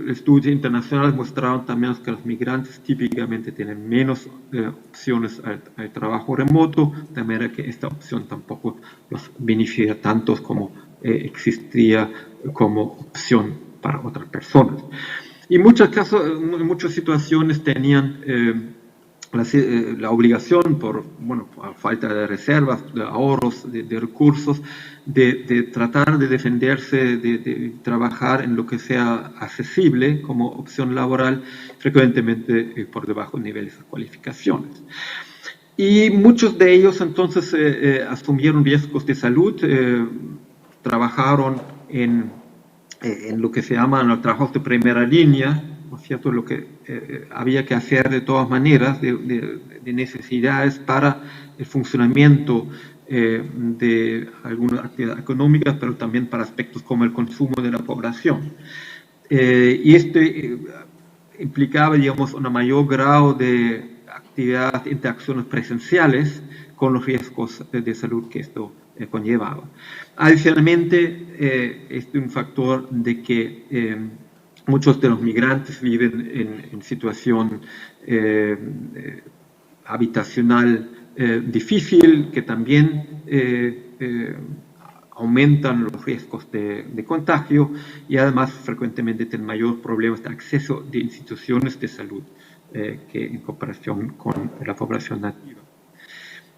estudios internacionales mostraron también que los migrantes típicamente tienen menos opciones al trabajo remoto, de manera que esta opción tampoco los beneficia tanto como existiría como opción para otras personas. Y en muchas situaciones tenían la obligación por falta de reservas, de ahorros, de recursos, de tratar de defenderse, de trabajar en lo que sea accesible como opción laboral, frecuentemente por debajo de niveles de cualificaciones. Y muchos de ellos entonces asumieron riesgos de salud, trabajaron en lo que se llaman los trabajos de primera línea, ¿no es cierto? Lo que había que hacer de todas maneras, de necesidades para el funcionamiento de algunas actividades económicas, pero también para aspectos como el consumo de la población. Y implicaba, digamos, un mayor grado de actividades, interacciones presenciales con los riesgos de salud que esto conllevaba. Adicionalmente, es un factor de que muchos de los migrantes viven en situación habitacional difícil, que también aumentan los riesgos de contagio y además frecuentemente tienen mayor problemas de acceso de instituciones de salud que en comparación con la población nativa.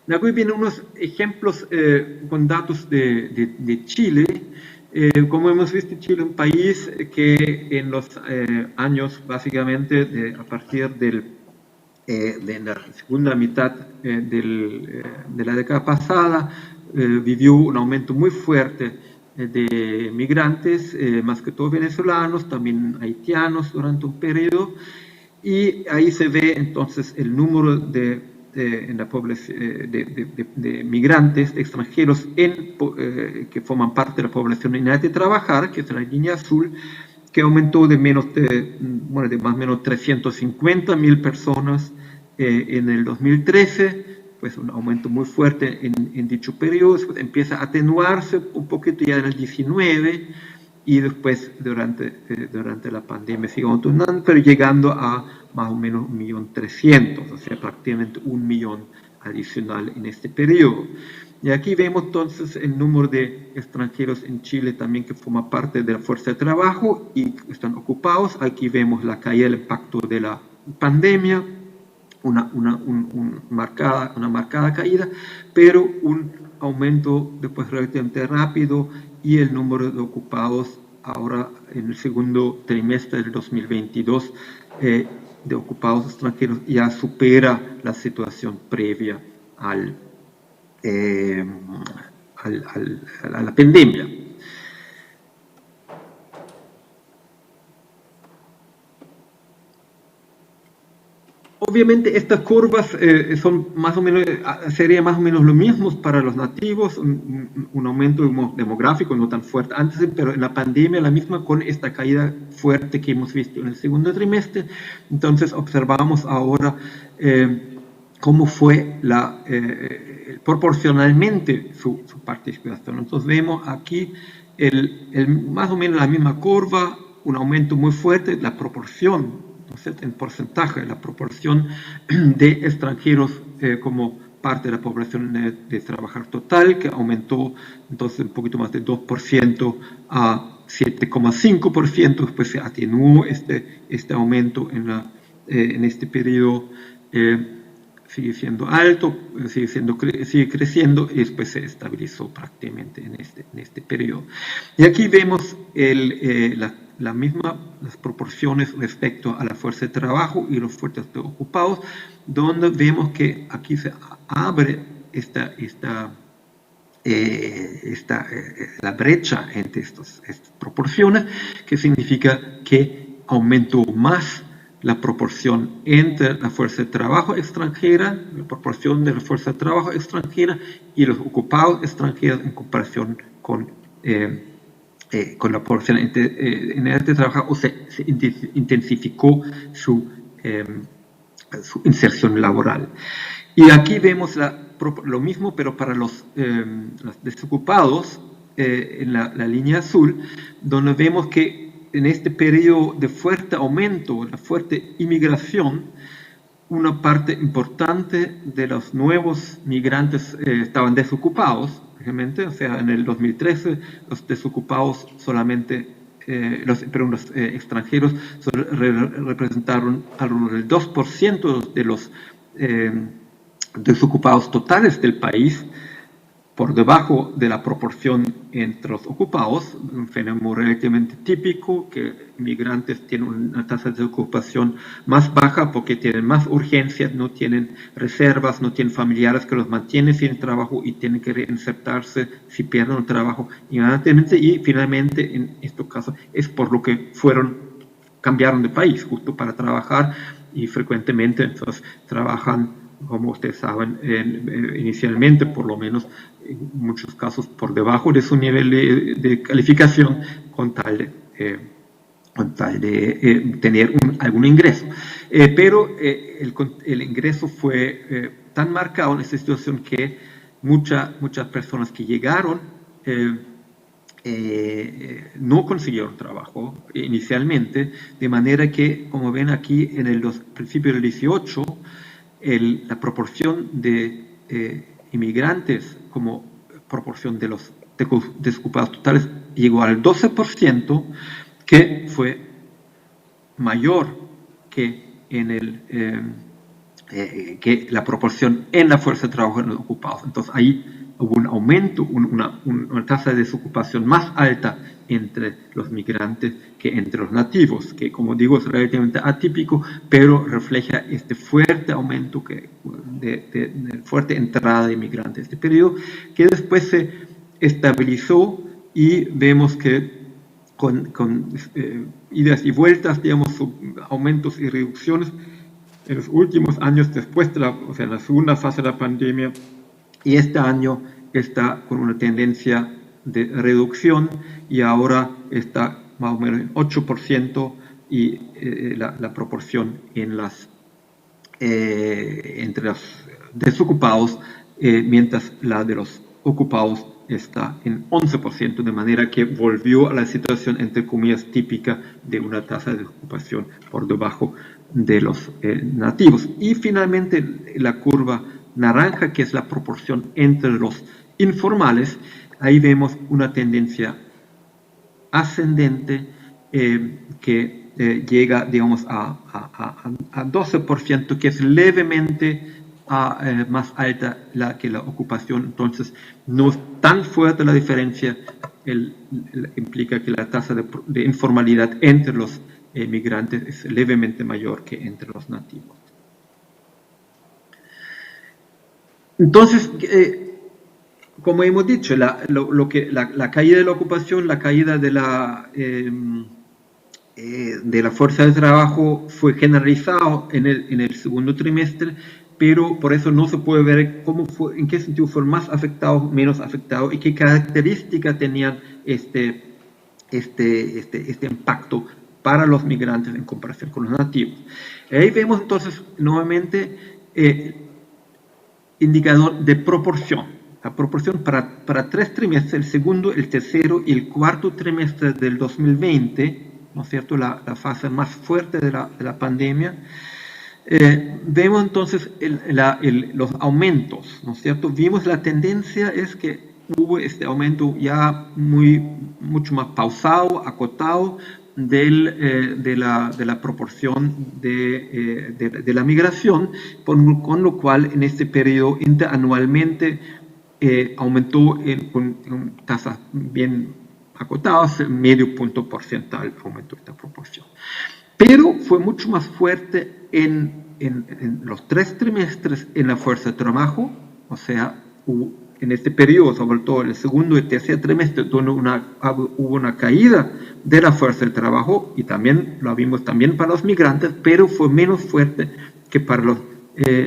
Aquí vienen unos ejemplos con datos de Chile. Como hemos visto, Chile es un país que en los años, básicamente, a partir de la segunda mitad de la década pasada, vivió un aumento muy fuerte de migrantes, más que todo venezolanos, también haitianos durante un periodo, y ahí se ve entonces el número de migrantes, de extranjeros que forman parte de la población en edad de trabajar, que es la línea azul, que aumentó de más o menos 350.000 personas en el 2013, pues un aumento muy fuerte en dicho periodo. Después empieza a atenuarse un poquito ya en el 19 y después durante la pandemia sigue aumentando, pero llegando a más o menos 1.300.000, o sea, prácticamente 1 millón adicional en este periodo. Y aquí vemos entonces el número de extranjeros en Chile también que forma parte de la fuerza de trabajo y están ocupados. Aquí vemos la caída del impacto de la pandemia, una marcada caída, pero un aumento después relativamente rápido, y el número de ocupados ahora en el segundo trimestre del 2022 de ocupados extranjeros ya supera la situación previa a la pandemia. Obviamente estas curvas son más o menos, sería más o menos lo mismo para los nativos, un aumento demográfico no tan fuerte antes, pero en la pandemia la misma, con esta caída fuerte que hemos visto en el segundo trimestre. Entonces observamos ahora cómo fue proporcionalmente su participación. Entonces vemos aquí más o menos la misma curva, un aumento muy fuerte, la proporción, en porcentaje, la proporción de extranjeros como parte de la población de trabajar total, que aumentó entonces un poquito más de 2% a 7,5%, después se atenuó este aumento en este periodo, sigue siendo alto, sigue creciendo, y después se estabilizó prácticamente en este periodo. Y aquí vemos las proporciones respecto a la fuerza de trabajo y los fuertes de ocupados, donde vemos que aquí se abre la brecha entre estas proporciones, que significa que aumentó más la proporción entre la fuerza de trabajo extranjera, la proporción de la fuerza de trabajo extranjera y los ocupados extranjeros en comparación con la población en edad de trabajo, o se intensificó su inserción laboral. Y aquí vemos lo mismo, pero para los desocupados, en la línea azul, donde vemos que en este periodo de fuerte aumento, la fuerte inmigración, una parte importante de los nuevos migrantes estaban desocupados, realmente. O sea, en el 2013 los desocupados solamente, los extranjeros representaron alrededor del 2% de los desocupados totales del país, por debajo de la proporción entre los ocupados, un fenómeno relativamente típico, que migrantes tienen una tasa de ocupación más baja porque tienen más urgencias, no tienen reservas, no tienen familiares que los mantienen sin trabajo y tienen que reinsertarse si pierden el trabajo inmediatamente. Y finalmente, en estos casos, es por lo que cambiaron de país justo para trabajar, y frecuentemente entonces trabajan, como ustedes saben, inicialmente, por lo menos en muchos casos, por debajo de su nivel de calificación, con tal de tener algún ingreso. pero el ingreso fue tan marcado en esta situación que muchas personas que llegaron no consiguieron trabajo inicialmente, de manera que, como ven aquí, en el principio del 18, la proporción de inmigrantes como proporción de los desocupados totales llegó al 12%, que fue mayor que que la proporción en la fuerza de trabajo en los ocupados. Entonces ahí hubo un aumento, una tasa de desocupación más alta entre los migrantes que entre los nativos, que como digo es relativamente atípico, pero refleja este fuerte aumento, de fuerte entrada de inmigrantes en este periodo, que después se estabilizó y vemos que con idas y vueltas, digamos, aumentos y reducciones en los últimos años después de en la segunda fase de la pandemia, y este año está con una tendencia de reducción y ahora está más o menos en 8% y la proporción entre los desocupados, mientras la de los ocupados está en 11%, de manera que volvió a la situación, entre comillas, típica de una tasa de desocupación por debajo de los nativos. Y finalmente la curva naranja, que es la proporción entre los informales, ahí vemos una tendencia ascendente que llega, digamos, a 12%, que es levemente más alta que la ocupación. Entonces no es tan fuerte la diferencia, implica que la tasa de informalidad entre los migrantes es levemente mayor que entre los nativos. Entonces, como hemos dicho, la caída de la ocupación, la caída de la fuerza de trabajo fue generalizado en el segundo trimestre, pero por eso no se puede ver en qué sentido fueron más afectados, menos afectados, y qué características tenían este impacto para los migrantes en comparación con los nativos. Ahí vemos entonces nuevamente indicador de proporción. La proporción para 3 trimestres, el segundo, el tercero y el cuarto trimestre del 2020, ¿no es cierto?, la fase más fuerte de la pandemia. Vemos entonces los aumentos, ¿no es cierto? Vimos la tendencia es que hubo este aumento ya mucho más pausado, acotado de la proporción de la migración, con lo cual en este periodo interanualmente aumentó con tasas bien acotadas, medio punto porcentual aumentó esta proporción. Pero fue mucho más fuerte en los 3 trimestres en la fuerza de trabajo, o sea, en este periodo, sobre todo en el segundo y tercer trimestre, donde hubo una caída de la fuerza de trabajo, y también lo vimos también para los migrantes, pero fue menos fuerte que para los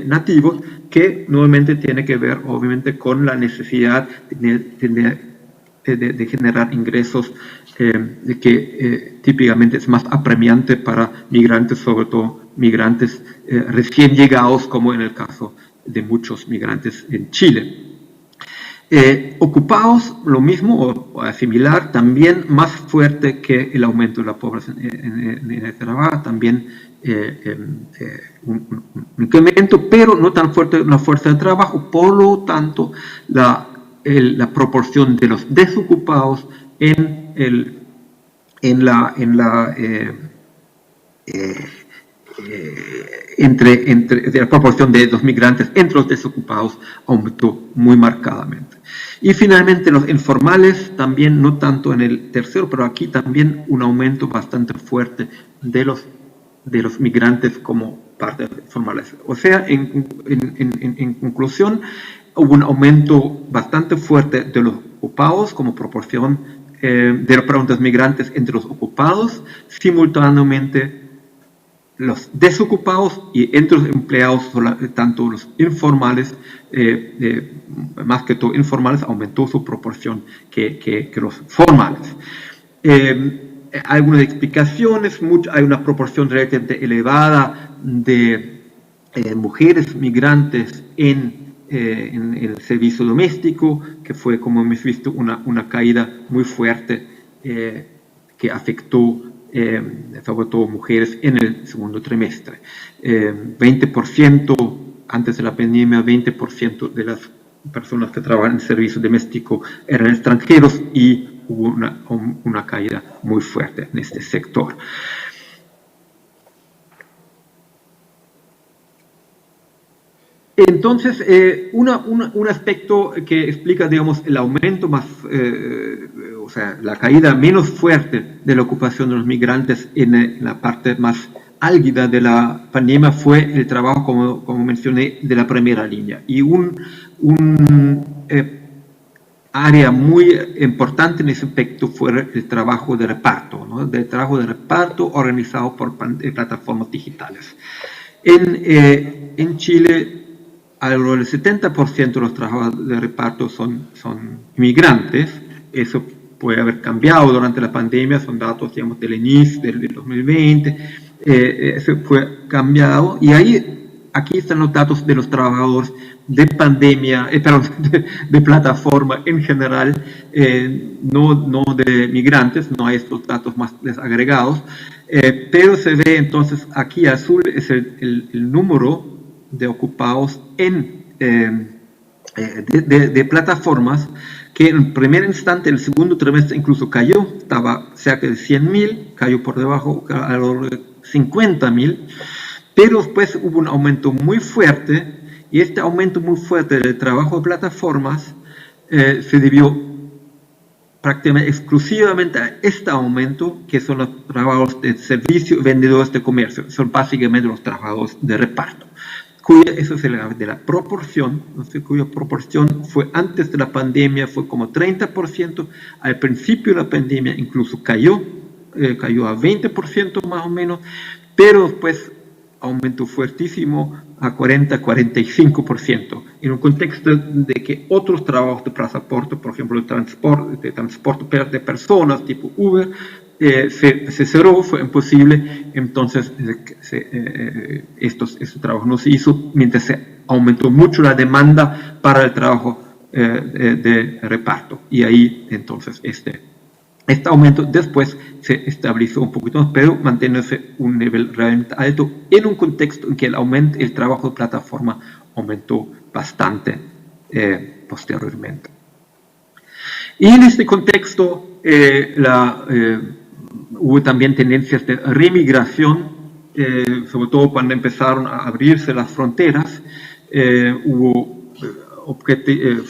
nativos, que nuevamente tiene que ver obviamente con la necesidad de generar ingresos que típicamente es más apremiante para migrantes, sobre todo migrantes recién llegados, como en el caso de muchos migrantes en Chile. Ocupados, lo mismo o similar, también más fuerte que el aumento de la población en el trabajo, también un incremento, pero no tan fuerte en la fuerza de trabajo. Por lo tanto, la proporción de los desocupados de la proporción de los migrantes entre los desocupados aumentó muy marcadamente. Y finalmente los informales, también no tanto en el tercero, pero aquí también un aumento bastante fuerte de los migrantes como parte de los informales. O sea, en conclusión, hubo un aumento bastante fuerte de los ocupados como proporción de los migrantes entre los ocupados, simultáneamente los desocupados, y entre los empleados, tanto los informales, más que todo informales, aumentó su proporción que los formales. algunas explicaciones, hay una proporción relativamente elevada de mujeres migrantes en el servicio doméstico, que fue, como hemos visto, una caída muy fuerte que afectó sobre todo mujeres en el segundo trimestre. 20%, antes de la pandemia, 20% de las personas que trabajan en servicio doméstico eran extranjeros y hubo una caída muy fuerte en este sector. Entonces, un aspecto que explica, digamos, el aumento más, o sea, la caída menos fuerte de la ocupación de los migrantes en la parte más álgida de la pandemia fue el trabajo, como mencioné, de la primera línea. Y un área muy importante en ese aspecto fue el trabajo de reparto, ¿no? Del trabajo de reparto organizado por plataformas digitales. En Chile, alrededor del 70% de los trabajadores de reparto son inmigrantes. Eso puede haber cambiado durante la pandemia, son datos, digamos, del ENIS del 2020. Eso fue cambiado. Y aquí están los datos de los trabajadores de pandemia, de plataforma en general, no de migrantes, no hay estos datos más desagregados, pero se ve entonces aquí azul es el número de ocupados de plataformas, que en primer instante, en el segundo trimestre incluso cayó, estaba cerca de 100.000, cayó por debajo alrededor de 50.000, pero después hubo un aumento muy fuerte, y este aumento muy fuerte del trabajo de plataformas se debió prácticamente exclusivamente a este aumento, que son los trabajadores de servicio y vendedores de comercio, son básicamente los trabajadores de reparto. Eso se le llama de la proporción, no sé, cuya proporción fue antes de la pandemia, fue como 30%, al principio de la pandemia incluso cayó a 20% más o menos, pero después aumentó fuertísimo a 40-45%, en un contexto de que otros trabajos de transporte, por ejemplo, de transporte de personas tipo Uber, se cerró, fue imposible, entonces este trabajo no se hizo, mientras se aumentó mucho la demanda para el trabajo de reparto, y ahí entonces este aumento después se estabilizó un poquito más, pero manteniéndose un nivel realmente alto en un contexto en que el trabajo de plataforma aumentó bastante posteriormente. Y en este contexto hubo también tendencias de remigración, sobre todo cuando empezaron a abrirse las fronteras. Hubo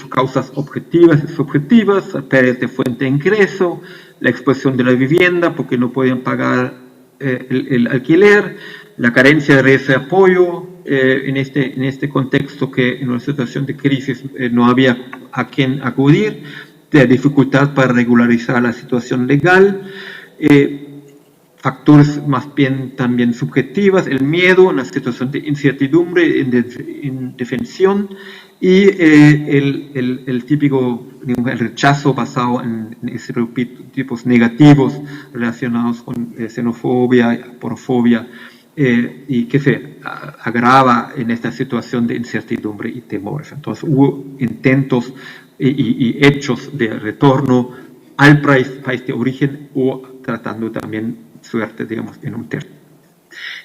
causas objetivas y subjetivas, pérdida de fuente de ingreso, la exposición de la vivienda porque no podían pagar el alquiler, la carencia de redes de apoyo en este contexto, que en una situación de crisis no había a quién acudir, la dificultad para regularizar la situación legal, factores más bien también subjetivas, el miedo, una situación de incertidumbre, indefensión, y el típico, digamos, el rechazo basado en estereotipos negativos relacionados con xenofobia, porofobia, y que se agrava en esta situación de incertidumbre y temores. Entonces hubo intentos y hechos de retorno al país de origen, o tratando también suerte, digamos, en un tercio.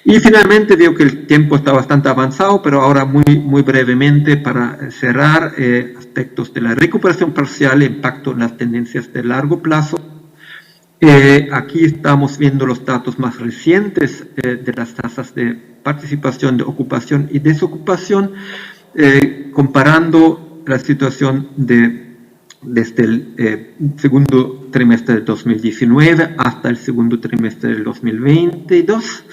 Y finalmente veo que el tiempo está bastante avanzado, pero ahora muy brevemente para cerrar aspectos de la recuperación parcial e impacto en las tendencias de largo plazo. Aquí estamos viendo los datos más recientes de las tasas de participación, de ocupación y desocupación, comparando la situación desde el segundo trimestre del 2019 hasta el segundo trimestre del 2022,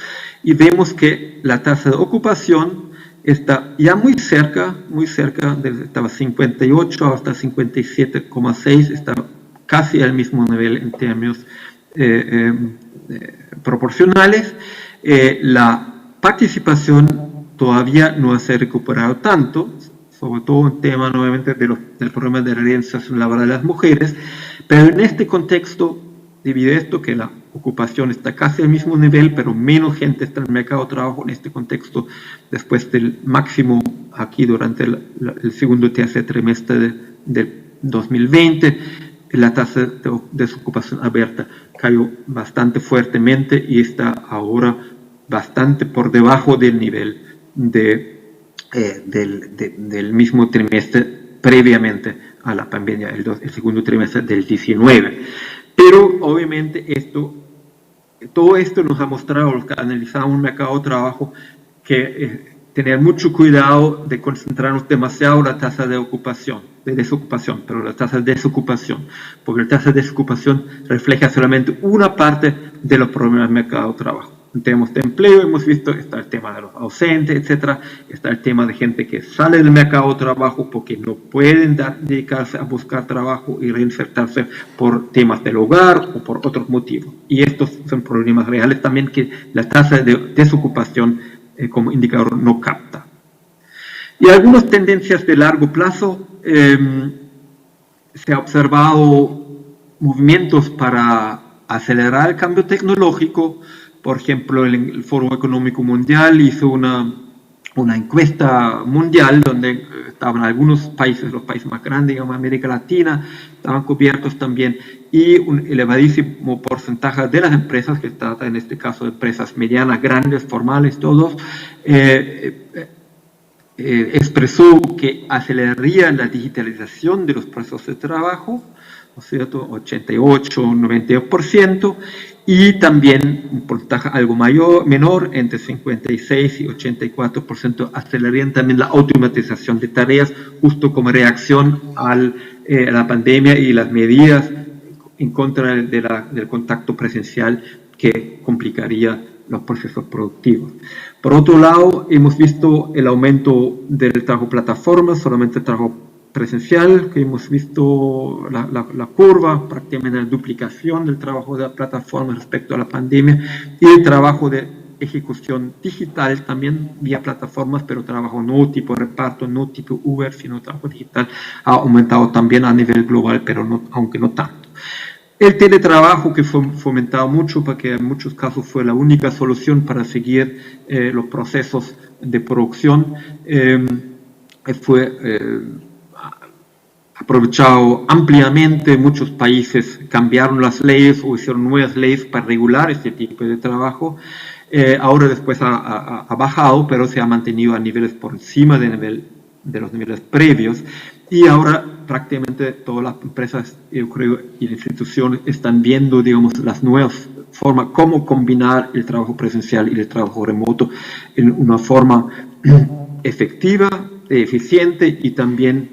y vemos que la tasa de ocupación está ya muy cerca, estaba 58 hasta 57,6, está casi al mismo nivel en términos proporcionales. La participación todavía no se ha recuperado tanto, sobre todo en tema nuevamente del problema de la reinserción laboral de las mujeres, pero en este contexto, debido a esto que la ocupación está casi al mismo nivel, pero menos gente está en el mercado de trabajo en este contexto después del máximo aquí durante el segundo y tercer trimestre del 2020. La tasa de desocupación abierta cayó bastante fuertemente y está ahora bastante por debajo del nivel del mismo trimestre previamente a la pandemia, el segundo trimestre del 19. Pero obviamente todo esto nos ha mostrado, los que analizamos un mercado de trabajo, que tener mucho cuidado de concentrarnos demasiado en la tasa de desocupación, porque la tasa de desocupación refleja solamente una parte de los problemas del mercado de trabajo. En temas de empleo hemos visto, está el tema de los ausentes, etcétera, está el tema de gente que sale del mercado de trabajo porque no pueden dedicarse a buscar trabajo y reinsertarse por temas del hogar o por otros motivos. Y estos son problemas reales también que la tasa de desocupación como indicador no capta. Y algunas tendencias de largo plazo, se ha observado movimientos para acelerar el cambio tecnológico. Por ejemplo, el Foro Económico Mundial hizo una encuesta mundial donde estaban algunos países, los países más grandes, digamos, América Latina, estaban cubiertos también, y un elevadísimo porcentaje de las empresas, que trata en este caso de empresas medianas, grandes, formales, todos, expresó que aceleraría la digitalización de los procesos de trabajo, ¿no es cierto?, 88, 92%, y también un porcentaje algo menor, entre 56 y 84%, acelerarían también la automatización de tareas, justo como reacción a la pandemia y las medidas en contra del contacto presencial que complicaría los procesos productivos. Por otro lado, hemos visto el aumento del trabajo plataforma, solamente el trabajo presencial, que hemos visto la curva, prácticamente la duplicación del trabajo de la plataforma respecto a la pandemia, y el trabajo de ejecución digital, también vía plataformas, pero trabajo no tipo reparto, no tipo Uber, sino trabajo digital, ha aumentado también a nivel global, pero no, aunque no tanto. El teletrabajo, que fue fomentado mucho, porque en muchos casos fue la única solución para seguir los procesos de producción, fue aprovechado ampliamente. Muchos países cambiaron las leyes o hicieron nuevas leyes para regular este tipo de trabajo. Ahora después ha bajado, pero se ha mantenido a niveles por encima de los niveles previos, y ahora prácticamente todas las empresas, yo creo, y las instituciones están viendo, digamos, las nuevas formas, cómo combinar el trabajo presencial y el trabajo remoto en una forma efectiva, eficiente, y también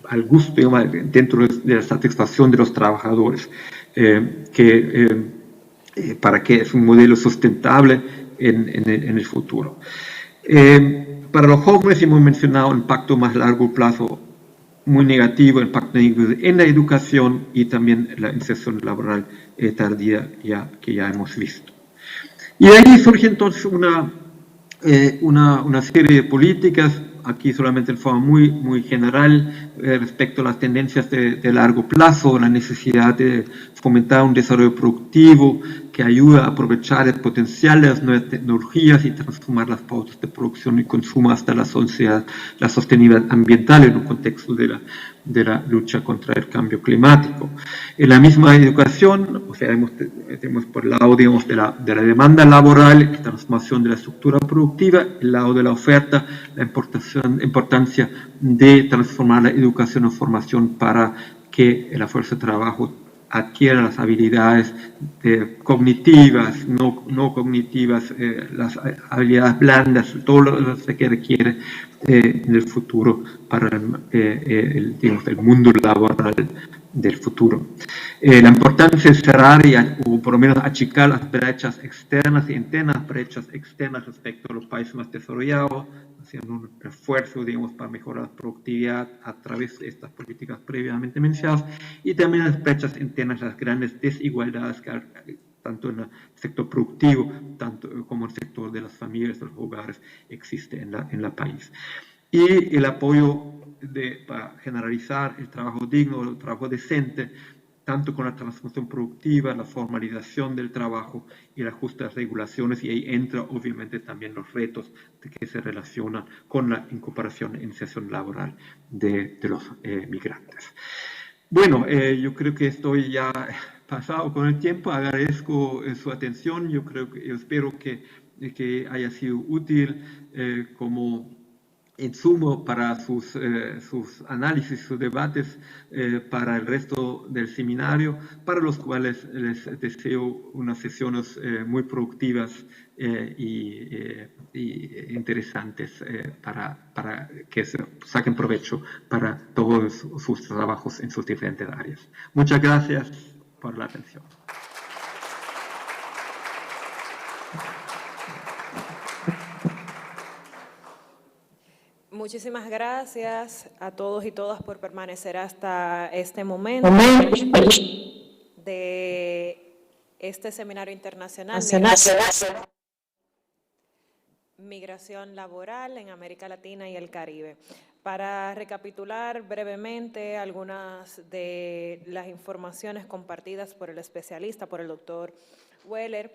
al gusto, digamos, dentro de la satisfacción de los trabajadores, para que es un modelo sustentable en el futuro. Para los jóvenes hemos mencionado el impacto más largo plazo muy negativo, el impacto negativo en la educación y también la inserción laboral tardía que ya hemos visto. Y de ahí surge entonces una serie de políticas, aquí solamente en forma muy general, respecto a las tendencias de largo plazo, la necesidad de fomentar un desarrollo productivo que ayude a aprovechar el potencial de las nuevas tecnologías y transformar las pautas de producción y consumo hasta la sostenibilidad ambiental en un contexto de la lucha contra el cambio climático. En la misma educación, o sea, tenemos por el lado, digamos, de la demanda laboral, la transformación de la estructura productiva, el lado de la oferta, la importancia de transformar la educación o formación para que la fuerza de trabajo adquiera las habilidades cognitivas, no cognitivas, las habilidades blandas, todo lo que requiere en el futuro para digamos, el mundo laboral del futuro. La importancia de cerrar o por lo menos achicar las brechas externas y internas, brechas externas respecto a los países más desarrollados, haciendo un esfuerzo, digamos, para mejorar la productividad a través de estas políticas previamente mencionadas, y también las brechas internas, las grandes desigualdades que tanto en el sector productivo como en el sector de las familias, de los hogares, existe en la país. Y el apoyo para generalizar el trabajo digno, el trabajo decente, tanto con la transformación productiva, la formalización del trabajo y las justas regulaciones, y ahí entra obviamente también los retos que se relacionan con la incorporación e iniciación laboral de los migrantes. Bueno, yo creo que estoy ya pasado con el tiempo, agradezco su atención, yo espero que haya sido útil como insumo para sus análisis, sus debates para el resto del seminario, para los cuales les deseo unas sesiones muy productivas y interesantes para que se saquen provecho para todos sus trabajos en sus diferentes áreas. Muchas gracias por la atención. Muchísimas gracias a todos y todas por permanecer hasta este momento de este seminario internacional Migración Laboral en América Latina y el Caribe. Para recapitular brevemente algunas de las informaciones compartidas por el especialista, por el doctor Weller,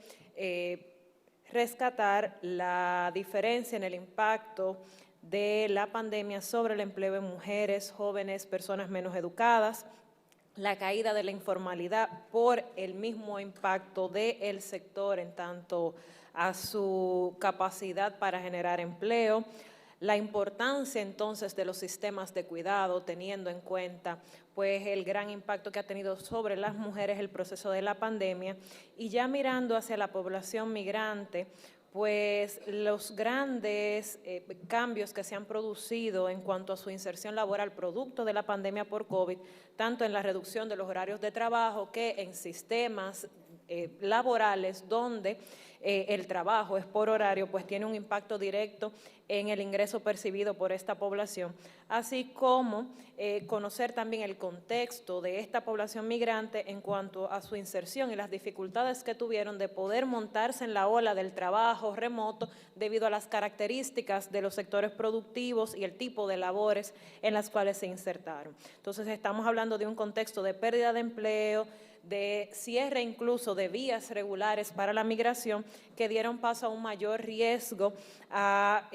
rescatar la diferencia en el impacto de la pandemia sobre el empleo en mujeres, jóvenes, personas menos educadas, la caída de la informalidad por el mismo impacto del sector en tanto a su capacidad para generar empleo, la importancia entonces de los sistemas de cuidado, teniendo en cuenta pues el gran impacto que ha tenido sobre las mujeres el proceso de la pandemia, y ya mirando hacia la población migrante, pues los grandes cambios que se han producido en cuanto a su inserción laboral producto de la pandemia por COVID, tanto en la reducción de los horarios de trabajo que en sistemas laborales donde el trabajo es por horario, pues tiene un impacto directo en el ingreso percibido por esta población, así como conocer también el contexto de esta población migrante en cuanto a su inserción y las dificultades que tuvieron de poder montarse en la ola del trabajo remoto debido a las características de los sectores productivos y el tipo de labores en las cuales se insertaron. Entonces estamos hablando de un contexto de pérdida de empleo, de cierre incluso de vías regulares para la migración que dieron paso a un mayor riesgo a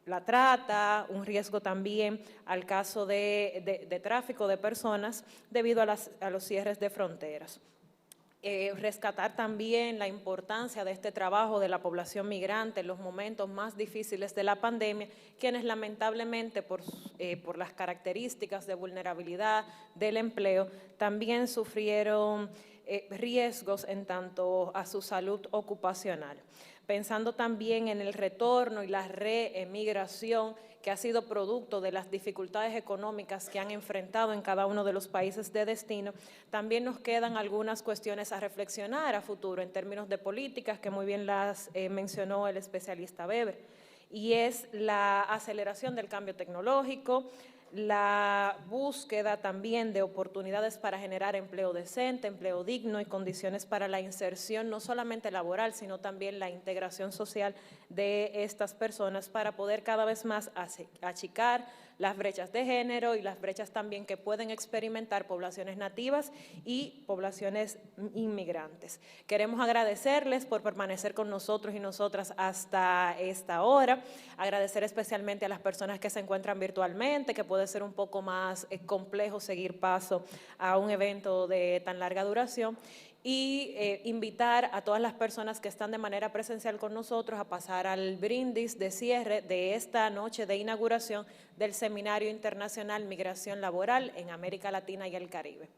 la trata, un riesgo también al caso de tráfico de personas debido a los cierres de fronteras. Rescatar también la importancia de este trabajo de la población migrante en los momentos más difíciles de la pandemia, quienes lamentablemente por las características de vulnerabilidad del empleo también sufrieron riesgos en tanto a su salud ocupacional. Pensando también en el retorno y la reemigración que ha sido producto de las dificultades económicas que han enfrentado en cada uno de los países de destino, también nos quedan algunas cuestiones a reflexionar a futuro en términos de políticas que muy bien las mencionó el especialista Weber, y es la aceleración del cambio tecnológico, la búsqueda también de oportunidades para generar empleo decente, empleo digno y condiciones para la inserción no solamente laboral, sino también la integración social de estas personas para poder cada vez más achicar las brechas de género y las brechas también que pueden experimentar poblaciones nativas y poblaciones inmigrantes. Queremos agradecerles por permanecer con nosotros y nosotras hasta esta hora, agradecer especialmente a las personas que se encuentran virtualmente, que puede ser un poco más complejo seguir paso a un evento de tan larga duración, y invitar a todas las personas que están de manera presencial con nosotros a pasar al brindis de cierre de esta noche de inauguración del Seminario Internacional Migración Laboral en América Latina y el Caribe.